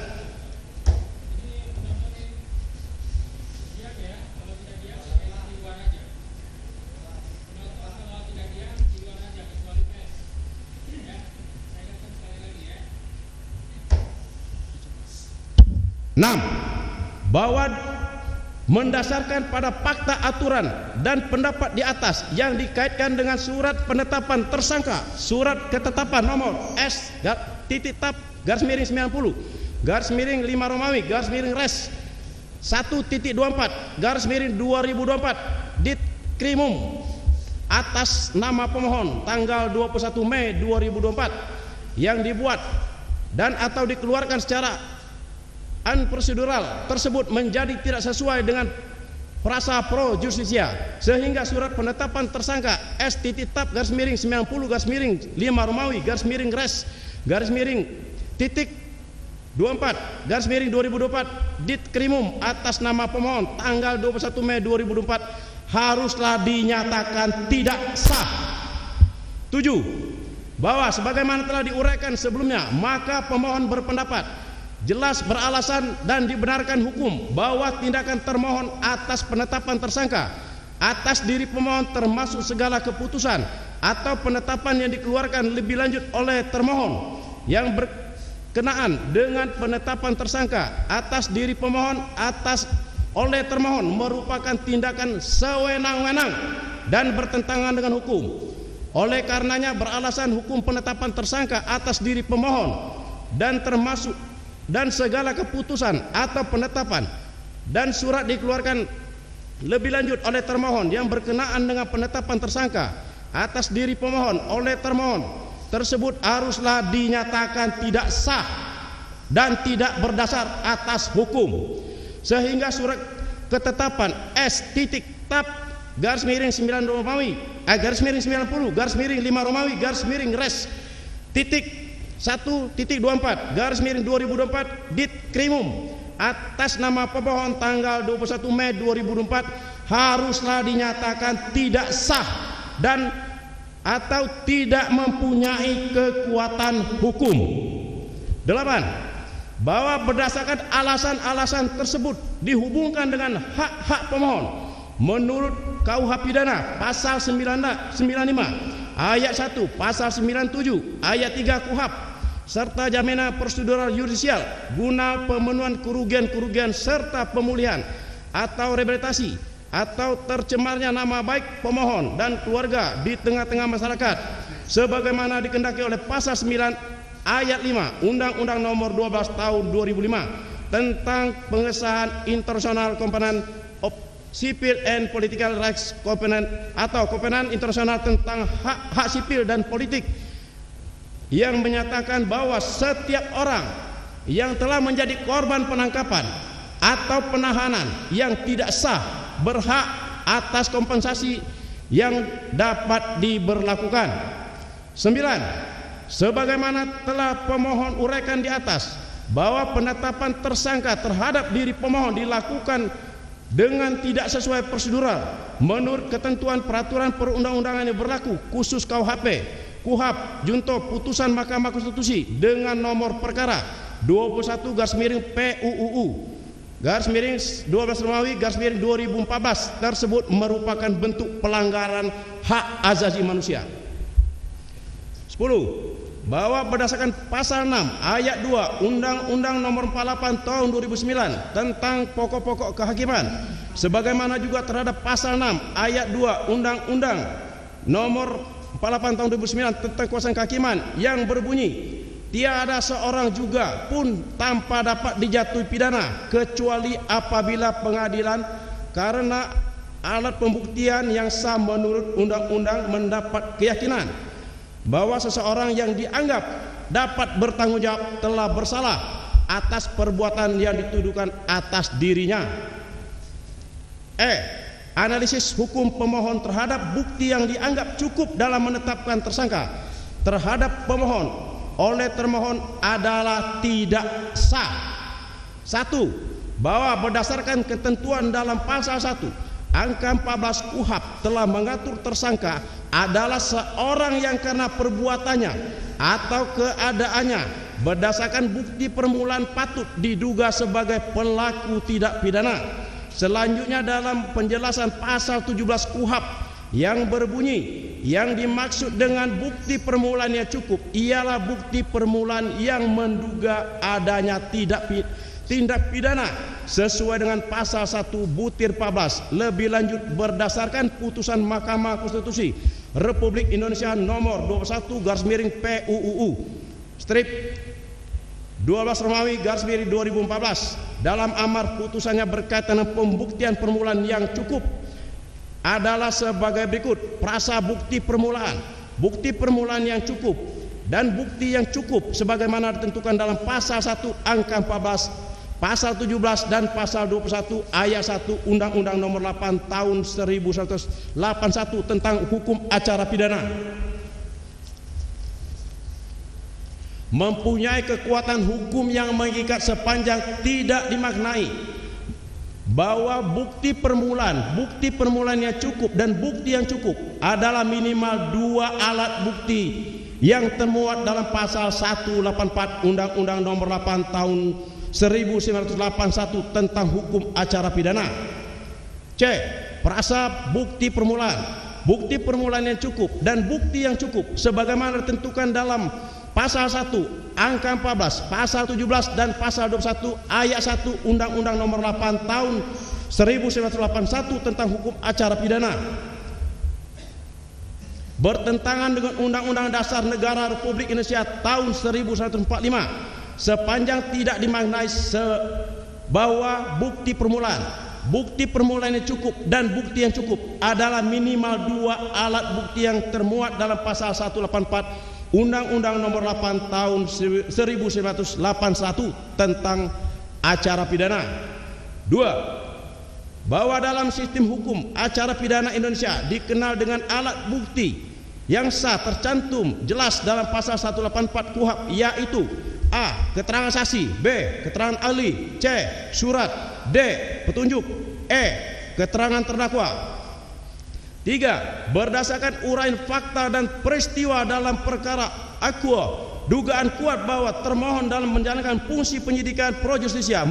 Bahwa mendasarkan pada fakta aturan dan pendapat di atas yang dikaitkan dengan surat penetapan tersangka, surat ketetapan nomor S-90/5 1.24/2024 Ditkrimum atas nama pemohon tanggal 21 Mei 2024 yang dibuat dan atau dikeluarkan secara unprocedural tersebut menjadi tidak sesuai dengan frasa pro justisia, sehingga surat penetapan tersangka S-TAP/5-res-24/2024 Ditkrimum atas nama pemohon tanggal 21 Mei 2024 haruslah dinyatakan tidak sah. 7. Bahwa sebagaimana telah diuraikan sebelumnya, maka pemohon berpendapat jelas beralasan dan dibenarkan hukum bahwa tindakan termohon atas penetapan tersangka atas diri pemohon termasuk segala keputusan atau penetapan yang dikeluarkan lebih lanjut oleh termohon yang berkenaan dengan penetapan tersangka atas diri pemohon oleh termohon merupakan tindakan sewenang-wenang dan bertentangan dengan hukum. Oleh karenanya beralasan hukum penetapan tersangka atas diri pemohon dan segala keputusan atau penetapan dan surat dikeluarkan lebih lanjut oleh termohon yang berkenaan dengan penetapan tersangka atas diri pemohon oleh termohon tersebut haruslah dinyatakan tidak sah dan tidak berdasar atas hukum, sehingga surat ketetapan S-90/5-res 1.24/2024 Ditkrimum atas nama pemohon tanggal 21 Mei 2024 haruslah dinyatakan tidak sah dan atau tidak mempunyai kekuatan hukum. 8. Bahwa berdasarkan alasan-alasan tersebut dihubungkan dengan hak-hak pemohon menurut KUH pidana pasal 95 ayat 1, pasal 97 ayat 3 KUHP serta jaminan prosedural yudisial guna pemenuhan kerugian-kerugian serta pemulihan atau rehabilitasi atau tercemarnya nama baik pemohon dan keluarga di tengah-tengah masyarakat sebagaimana dikehendaki oleh pasal 9 ayat 5 Undang-Undang Nomor 12 Tahun 2005 tentang pengesahan International Covenant of Civil and Political Rights Covenant atau Covenant Internasional tentang hak sipil dan politik yang menyatakan bahwa setiap orang yang telah menjadi korban penangkapan atau penahanan yang tidak sah berhak atas kompensasi yang dapat diberlakukan. 9. sebagaimana telah pemohon uraikan di atas, bahwa penetapan tersangka terhadap diri pemohon dilakukan dengan tidak sesuai prosedural menurut ketentuan peraturan perundang-undangan yang berlaku, khusus KUHP, KUHAP, junto putusan Mahkamah Konstitusi dengan nomor perkara 21/PUU/12/2014 tersebut merupakan bentuk pelanggaran hak asasi manusia. 10. Bahwa berdasarkan pasal 6 ayat 2 Undang-Undang Nomor 48 Tahun 2009 tentang pokok-pokok kehakiman, sebagaimana juga terhadap pasal 6 ayat 2 Undang-Undang Nomor 48 Tahun 2009 tentang kekuasaan kehakiman yang berbunyi, tiada seorang juga pun tanpa dapat dijatuhi pidana kecuali apabila pengadilan karena alat pembuktian yang sah menurut undang-undang mendapat keyakinan bahwa seseorang yang dianggap dapat bertanggung jawab telah bersalah atas perbuatan yang dituduhkan atas dirinya. Analisis hukum pemohon terhadap bukti yang dianggap cukup dalam menetapkan tersangka terhadap pemohon oleh termohon adalah tidak sah. 1. Bahwa berdasarkan ketentuan dalam pasal 1 angka 14 KUHAP telah mengatur tersangka adalah seorang yang karena perbuatannya atau keadaannya berdasarkan bukti permulaan patut diduga sebagai pelaku tidak pidana. Selanjutnya dalam penjelasan pasal 17 KUHAP yang berbunyi, yang dimaksud dengan bukti permulaan yang cukup ialah bukti permulaan yang menduga adanya tindak pidana sesuai dengan pasal 1/14 lebih lanjut berdasarkan putusan Mahkamah Konstitusi Republik Indonesia nomor 21/PUU/12/2014 dalam amar putusannya berkaitan dengan pembuktian permulaan yang cukup adalah sebagai berikut. Prasa bukti permulaan, bukti permulaan yang cukup dan bukti yang cukup sebagaimana ditentukan dalam pasal 1 angka 14, pasal 17 dan pasal 21 ayat 1 Undang-Undang Nomor 8 Tahun 1981 tentang hukum acara pidana. Mempunyai kekuatan hukum yang mengikat sepanjang tidak dimaknai bahwa bukti permulaan yang cukup dan bukti yang cukup adalah minimal 2 alat bukti yang termuat dalam pasal 184 Undang-Undang Nomor 8 Tahun 1981 tentang hukum acara pidana. C. Prasa bukti permulaan yang cukup dan bukti yang cukup sebagaimana ditentukan dalam pasal 1 angka 14, pasal 17 dan pasal 21 ayat 1 Undang-Undang Nomor 8 Tahun 1981 tentang hukum acara pidana. Bertentangan dengan Undang-Undang Dasar Negara Republik Indonesia tahun 1945 sepanjang tidak dimaknai bahwa bukti permulaan yang cukup dan bukti yang cukup adalah minimal 2 alat bukti yang termuat dalam pasal 184 Undang-Undang Nomor 8 Tahun 1981 tentang acara pidana. 2. Bahwa dalam sistem hukum acara pidana Indonesia dikenal dengan alat bukti yang sah tercantum jelas dalam pasal 184 KUHAP, yaitu A. Keterangan saksi, B. Keterangan ahli, C. Surat, D. Petunjuk, E. Keterangan terdakwa. 3. Berdasarkan uraian fakta dan peristiwa dalam perkara aqua, dugaan kuat bahwa termohon dalam menjalankan fungsi penyidikan pro justisia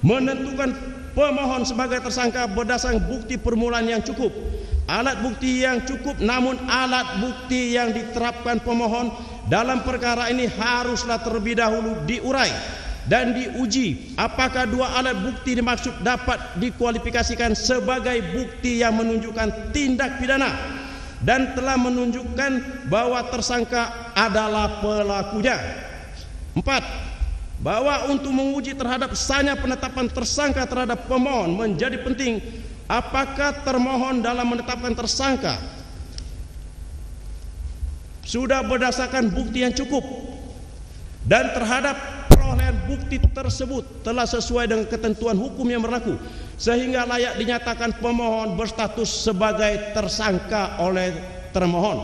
menentukan pemohon sebagai tersangka berdasarkan bukti permulaan yang cukup, alat bukti yang cukup, namun alat bukti yang diterapkan pemohon dalam perkara ini haruslah terlebih dahulu diurai dan diuji apakah 2 alat bukti dimaksud dapat dikualifikasikan sebagai bukti yang menunjukkan tindak pidana dan telah menunjukkan bahwa tersangka adalah pelakunya. 4. Bahwa untuk menguji terhadap sahnya penetapan tersangka terhadap pemohon menjadi penting apakah termohon dalam menetapkan tersangka sudah berdasarkan bukti yang cukup dan terhadap perolehan bukti tersebut telah sesuai dengan ketentuan hukum yang berlaku sehingga layak dinyatakan pemohon berstatus sebagai tersangka oleh termohon.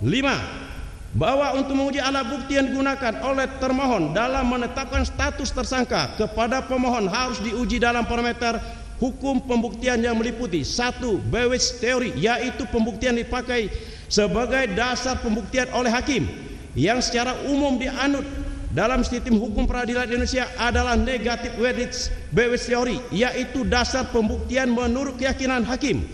5. bahwa untuk menguji alat bukti yang digunakan oleh termohon dalam menetapkan status tersangka kepada pemohon harus diuji dalam parameter hukum pembuktian yang meliputi 1. Bewitz teori, yaitu pembuktian dipakai sebagai dasar pembuktian oleh hakim yang secara umum dianut dalam sistem hukum peradilan Indonesia adalah negatif Bewitz teori, yaitu dasar pembuktian menurut keyakinan hakim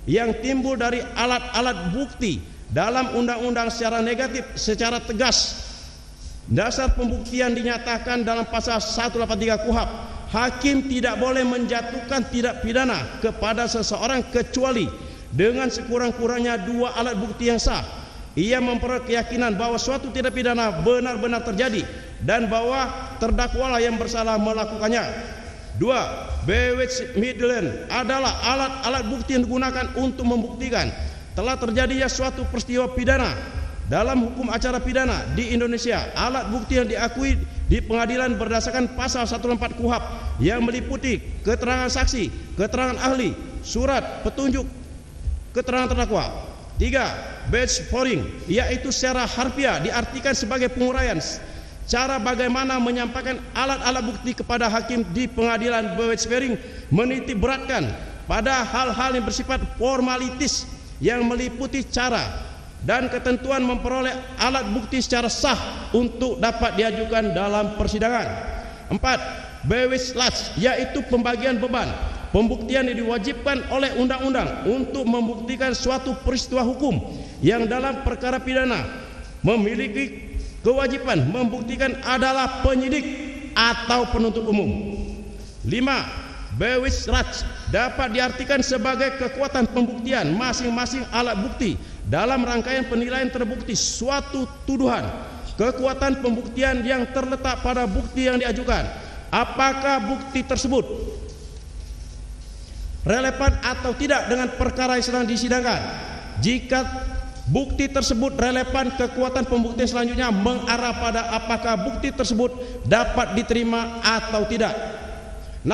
yang timbul dari alat-alat bukti dalam undang-undang secara negatif secara tegas. Dasar pembuktian dinyatakan dalam pasal 183 KUHP. Hakim tidak boleh menjatuhkan tindak pidana kepada seseorang kecuali dengan sekurang-kurangnya 2 alat bukti yang sah. Ia memperoleh keyakinan bahwa suatu tindak pidana benar-benar terjadi dan bahwa terdakwalah yang bersalah melakukannya. 2. Bewitz Midland adalah alat-alat bukti yang digunakan untuk membuktikan telah terjadinya suatu peristiwa pidana. Dalam hukum acara pidana di Indonesia, alat bukti yang diakui di pengadilan berdasarkan pasal 104 KUHP yang meliputi keterangan saksi, keterangan ahli, surat petunjuk keterangan terdakwa. 3. Badge foring, yaitu secara harfiah diartikan sebagai penguraian cara bagaimana menyampaikan alat-alat bukti kepada hakim di pengadilan. Badge foring menitik beratkan pada hal-hal yang bersifat formalitis yang meliputi cara dan ketentuan memperoleh alat bukti secara sah untuk dapat diajukan dalam persidangan. 4. Bewitz Last, yaitu pembagian beban pembuktian yang diwajibkan oleh undang-undang untuk membuktikan suatu peristiwa hukum yang dalam perkara pidana memiliki kewajiban membuktikan adalah penyidik atau penuntut umum. 5. Bewitz Ratz dapat diartikan sebagai kekuatan pembuktian masing-masing alat bukti dalam rangkaian penilaian terbukti suatu tuduhan. Kekuatan pembuktian yang terletak pada bukti yang diajukan. Apakah bukti tersebut relevan atau tidak dengan perkara yang sedang disidangkan? Jika bukti tersebut relevan, kekuatan pembuktian selanjutnya mengarah pada apakah bukti tersebut dapat diterima atau tidak. 6.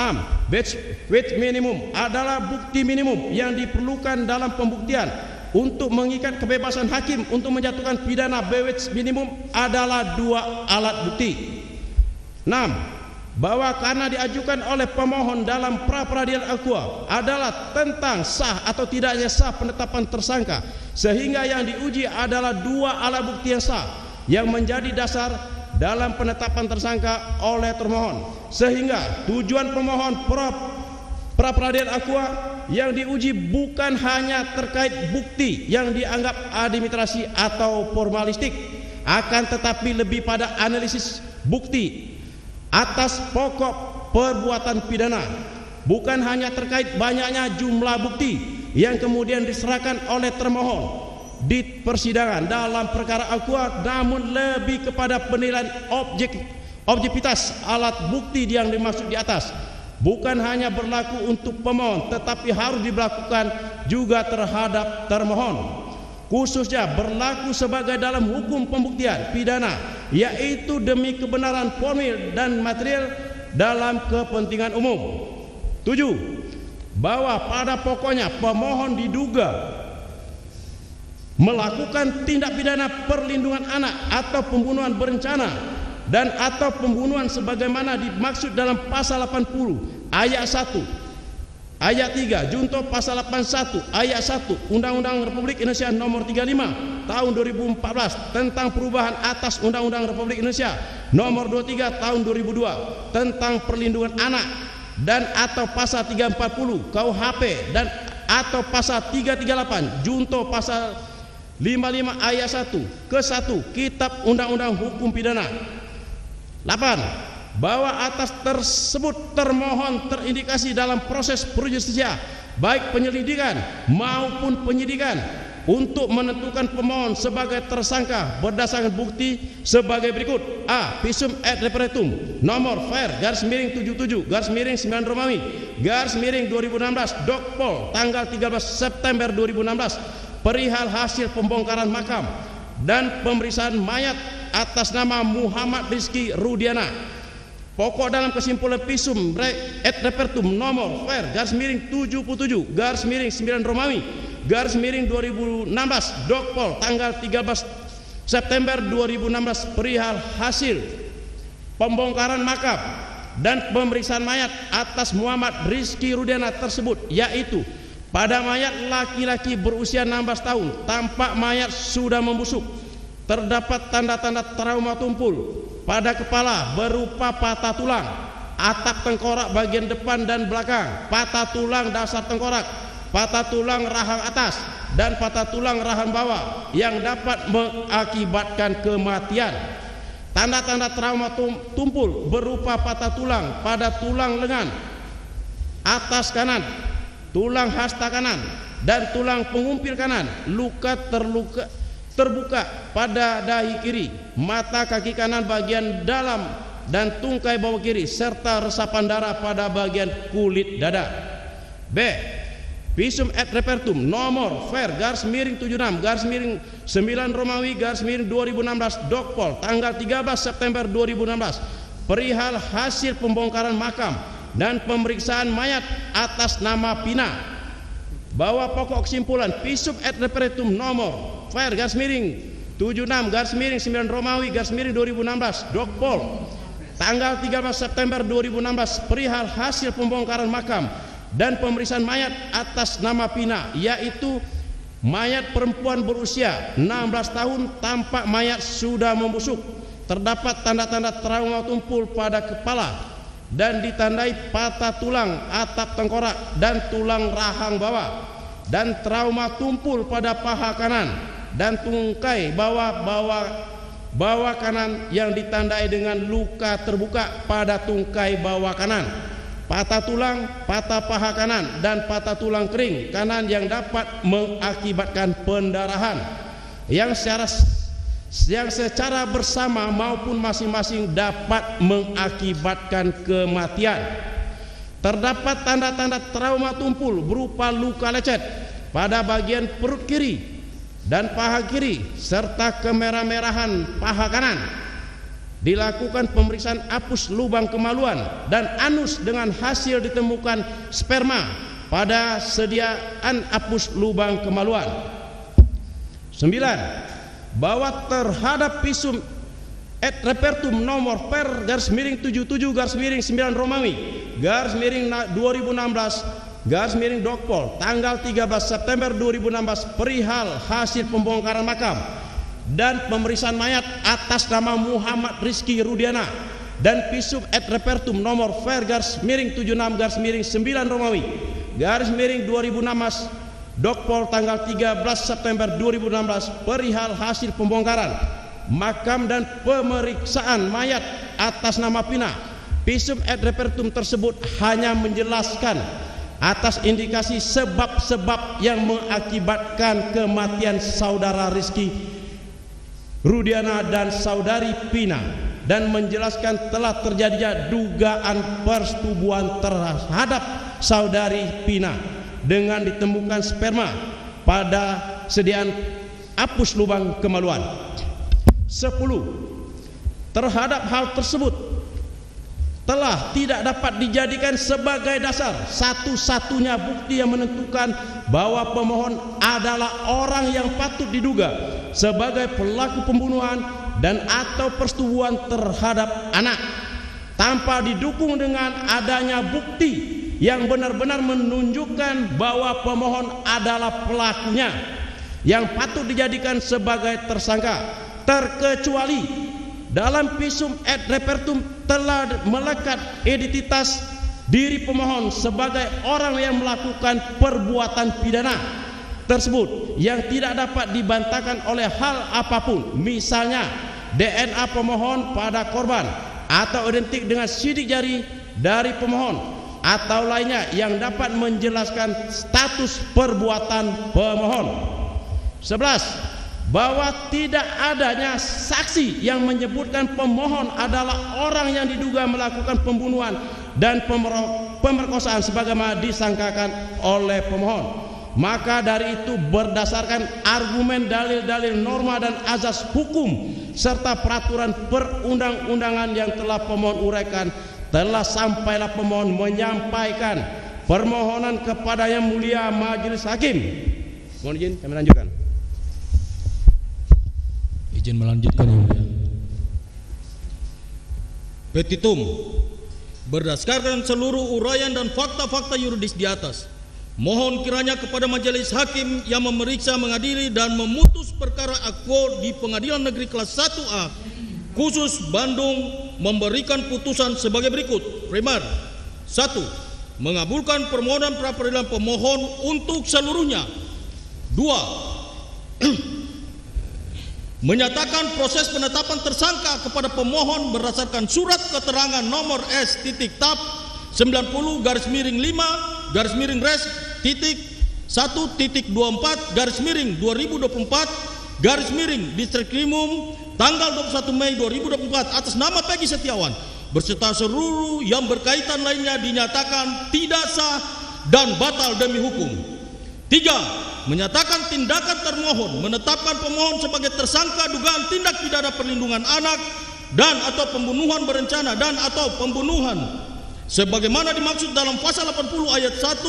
Badge minimum adalah bukti minimum yang diperlukan dalam pembuktian untuk mengikat kebebasan hakim untuk menjatuhkan pidana. Badge minimum adalah 2 alat bukti. 6. Bahwa karena diajukan oleh pemohon dalam pra peradilan akua adalah tentang sah atau tidaknya sah penetapan tersangka, sehingga yang diuji adalah 2 alat bukti yang sah yang menjadi dasar dalam penetapan tersangka oleh termohon, sehingga tujuan pemohon pra peradilan akua yang diuji bukan hanya terkait bukti yang dianggap administrasi atau formalistik, akan tetapi lebih pada analisis bukti atas pokok perbuatan pidana, bukan hanya terkait banyaknya jumlah bukti yang kemudian diserahkan oleh termohon di persidangan dalam perkara akua, namun lebih kepada penilaian objektivitas alat bukti yang dimaksud di atas. Bukan hanya berlaku untuk pemohon, tetapi harus diberlakukan juga terhadap termohon. Khususnya berlaku sebagai dalam hukum pembuktian pidana, yaitu demi kebenaran formil dan material dalam kepentingan umum. 7. Bahwa pada pokoknya pemohon diduga melakukan tindak pidana perlindungan anak atau pembunuhan berencana dan atau pembunuhan sebagaimana dimaksud dalam pasal 80 ayat 1 ayat 3 junto pasal 81 ayat 1 Undang-Undang Republik Indonesia nomor 35 tahun 2014 tentang perubahan atas Undang-Undang Republik Indonesia nomor 23 tahun 2002 tentang perlindungan anak dan atau pasal 340 KUHP dan atau pasal 338 junto pasal 55 ayat 1 ke 1 Kitab Undang-Undang Hukum Pidana. 8. Bahwa atas tersebut termohon terindikasi dalam proses projustisia baik penyelidikan maupun penyidikan untuk menentukan pemohon sebagai tersangka berdasarkan bukti sebagai berikut. A. Visum et repertum nomor fair _77 _9 Romawi _2016 Dokpol tanggal 13 September 2016 perihal hasil pembongkaran makam dan pemeriksaan mayat atas nama Muhammad Rizky Rudiana. Pokok dalam kesimpulan visum et repertum nomor fair _77 _9 Romawi _2016 Dokpol tanggal 13 September 2016 perihal hasil pembongkaran makam dan pemeriksaan mayat atas Muhammad Rizky Rudiana tersebut, yaitu pada mayat laki-laki berusia 16 tahun, tampak mayat sudah membusuk, terdapat tanda-tanda trauma tumpul pada kepala berupa patah tulang, atap tengkorak bagian depan dan belakang, patah tulang dasar tengkorak, patah tulang rahang atas, dan patah tulang rahang bawah yang dapat mengakibatkan kematian. Tanda-tanda trauma tumpul berupa patah tulang pada tulang lengan atas kanan, tulang hasta kanan, dan tulang pengumpil kanan. Luka terbuka pada dahi kiri, mata kaki kanan bagian dalam dan tungkai bawah kiri, serta resapan darah pada bagian kulit dada. B. Visum et repertum nomor Ver garis miring 76 garis miring 9 Romawi garis miring 2016 Dokpol tanggal 13 September 2016 perihal hasil pembongkaran makam dan pemeriksaan mayat atas nama Pina, bahwa pokok kesimpulan Visum et repertum nomor Ver garis miring 76 garis miring 9 Romawi garis miring 2016 Dokpol tanggal 13 September 2016 perihal hasil pembongkaran makam dan pemeriksaan mayat atas nama Pina, yaitu mayat perempuan berusia 16 tahun, tampak mayat sudah membusuk, terdapat tanda-tanda trauma tumpul pada kepala dan ditandai patah tulang atap tengkorak dan tulang rahang bawah, dan trauma tumpul pada paha kanan dan tungkai bawah kanan yang ditandai dengan luka terbuka pada tungkai bawah kanan, patah tulang, patah paha kanan, dan patah tulang kering kanan yang dapat mengakibatkan pendarahan yang secara bersama maupun masing-masing dapat mengakibatkan kematian. Terdapat tanda-tanda trauma tumpul berupa luka lecet pada bagian perut kiri dan paha kiri serta kemerah-merahan paha kanan. Dilakukan pemeriksaan apus lubang kemaluan dan anus dengan hasil ditemukan sperma pada sediaan apus lubang kemaluan. 9. Bahwa terhadap visum et repertum nomor Per garis miring 77 garis miring 9 Romawi garis miring 2016 garis miring Dokpol tanggal 13 September 2016 perihal hasil pembongkaran makam dan pemeriksaan mayat atas nama Muhammad Rizky Rudiana, dan visum et repertum nomor Ver garis miring 76 garis miring 9 Romawi garis miring 2016 Dokpol tanggal 13 September 2016 perihal hasil pembongkaran makam dan pemeriksaan mayat atas nama Pina. Visum et repertum tersebut hanya menjelaskan atas indikasi sebab-sebab yang mengakibatkan kematian saudara Rizky Rudiana dan saudari Pina, dan menjelaskan telah terjadinya dugaan persetubuhan terhadap saudari Pina dengan ditemukan sperma pada sediaan apus lubang kemaluan. 10. Terhadap hal tersebut telah tidak dapat dijadikan sebagai dasar satu-satunya bukti yang menentukan bahwa pemohon adalah orang yang patut diduga sebagai pelaku pembunuhan dan atau persetubuhan terhadap anak, tanpa didukung dengan adanya bukti yang benar-benar menunjukkan bahwa pemohon adalah pelakunya yang patut dijadikan sebagai tersangka, terkecuali dalam visum et repertum telah melekat identitas diri pemohon sebagai orang yang melakukan perbuatan pidana tersebut yang tidak dapat dibantahkan oleh hal apapun, misalnya DNA pemohon pada korban atau identik dengan sidik jari dari pemohon atau lainnya yang dapat menjelaskan status perbuatan pemohon. 11. Bahwa tidak adanya saksi yang menyebutkan pemohon adalah orang yang diduga melakukan pembunuhan dan pemerkosaan sebagaimana disangkakan oleh pemohon. Maka dari itu berdasarkan argumen dalil-dalil norma dan azas hukum serta peraturan perundang-undangan yang telah pemohon uraikan, telah sampailah pemohon menyampaikan permohonan kepada Yang Mulia Majelis Hakim. Mohon izin kami lanjutkan. Izin melanjutkan yang mulia. Petitum, berdasarkan seluruh uraian dan fakta-fakta yuridis di atas, mohon kiranya kepada majelis hakim yang memeriksa, mengadili dan memutus perkara akwo di Pengadilan Negeri Kelas 1A khusus Bandung memberikan putusan sebagai berikut. Primer, 1. Mengabulkan permohonan pra peradilan pemohon untuk seluruhnya. 2. Menyatakan proses penetapan tersangka kepada pemohon berdasarkan surat keterangan nomor S.TAP 90-1.24/2024 Diskrimum tanggal 21 Mei 2024 atas nama Peggy Setiawan beserta seluruh yang berkaitan lainnya dinyatakan tidak sah dan batal demi hukum. 3. Menyatakan tindakan termohon menetapkan pemohon sebagai tersangka dugaan tindak pidana perlindungan anak dan atau pembunuhan berencana dan atau pembunuhan sebagaimana dimaksud dalam pasal 80 ayat 1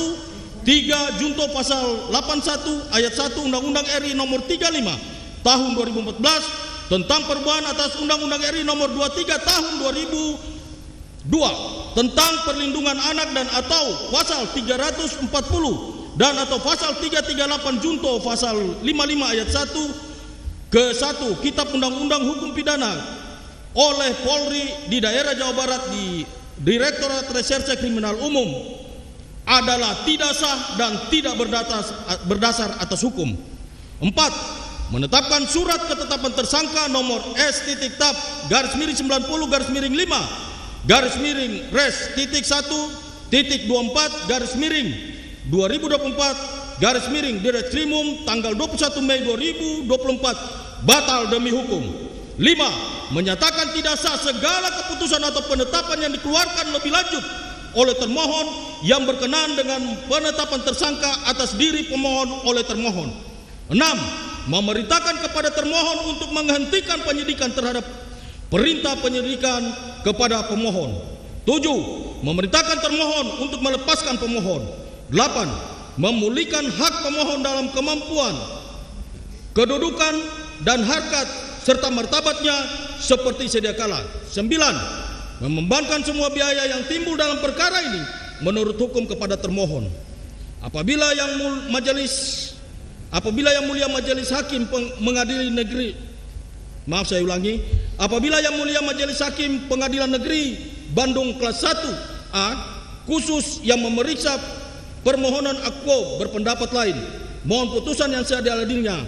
3 junto pasal 81 ayat 1 Undang-Undang RI nomor 35 tahun 2014 tentang perubahan atas Undang-Undang RI nomor 23 tahun 2002 tentang perlindungan anak dan atau pasal 340 dan atau pasal 338 junto pasal 55 ayat 1 ke 1 Kitab Undang-Undang Hukum Pidana oleh Polri di daerah Jawa Barat di Direktorat Reserse Kriminal Umum adalah tidak sah dan tidak berdasar atas hukum. 4. Menetapkan surat ketetapan tersangka nomor S.TAP /res/1.24/2024 Diskrimum tanggal 21 Mei 2024 batal demi hukum. 5. Menyatakan tidak sah segala keputusan atau penetapan yang dikeluarkan lebih lanjut oleh termohon yang berkenaan dengan penetapan tersangka atas diri pemohon oleh termohon. 6. Memerintahkan kepada termohon untuk menghentikan penyidikan terhadap perintah penyidikan kepada pemohon. 7. Memerintahkan termohon untuk melepaskan pemohon. 8. Memulihkan hak pemohon dalam kemampuan, kedudukan dan harkat serta martabatnya seperti sedia kala. 9. Membebankan semua biaya yang timbul dalam perkara ini menurut hukum kepada termohon. Apabila yang mulia majelis hakim mengadili negeri, apabila yang mulia majelis hakim pengadilan negeri Bandung kelas 1A khusus yang memeriksa permohonan akwo berpendapat lain, mohon putusan yang seadil-adilnya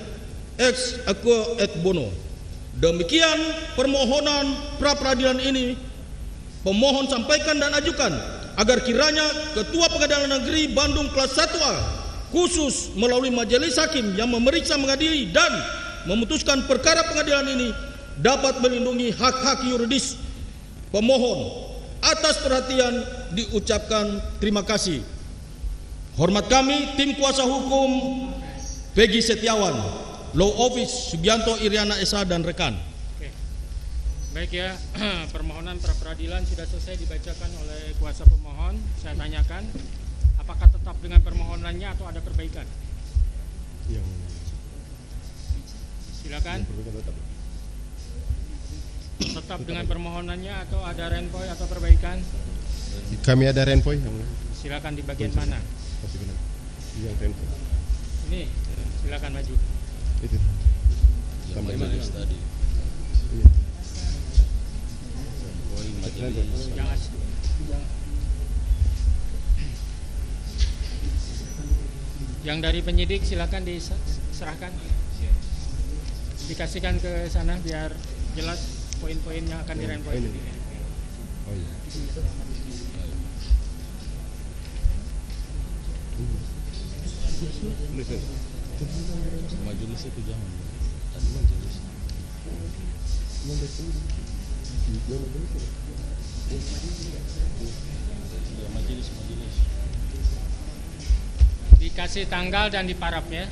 ex aequo et bono. Demikian permohonan pra peradilan ini pemohon sampaikan dan ajukan agar kiranya Ketua Pengadilan Negeri Bandung kelas 1A khusus melalui majelis hakim yang memeriksa, mengadili dan memutuskan perkara pengadilan ini dapat melindungi hak-hak yuridis pemohon. Atas perhatian diucapkan terima kasih. Hormat kami tim kuasa hukum Peggy Setiawan, Law Office Sugianto Iriana SH dan rekan. Oke. Baik ya, permohonan pra peradilan sudah selesai dibacakan oleh kuasa pemohon. Saya tanyakan, apakah tetap dengan permohonannya atau ada perbaikan? Silakan. Tetap dengan permohonannya atau ada renvoy atau perbaikan? Kami ada renvoy. Silakan di bagian mana? Ini, silakan maju. Itu. Sama majelis tadi. Yang dari penyidik silakan diserahkan. Dikasihkan ke sana biar jelas poin-poin yang akan direnvoy. Majelis itu jangan. Dikasih tanggal dan diparap ya.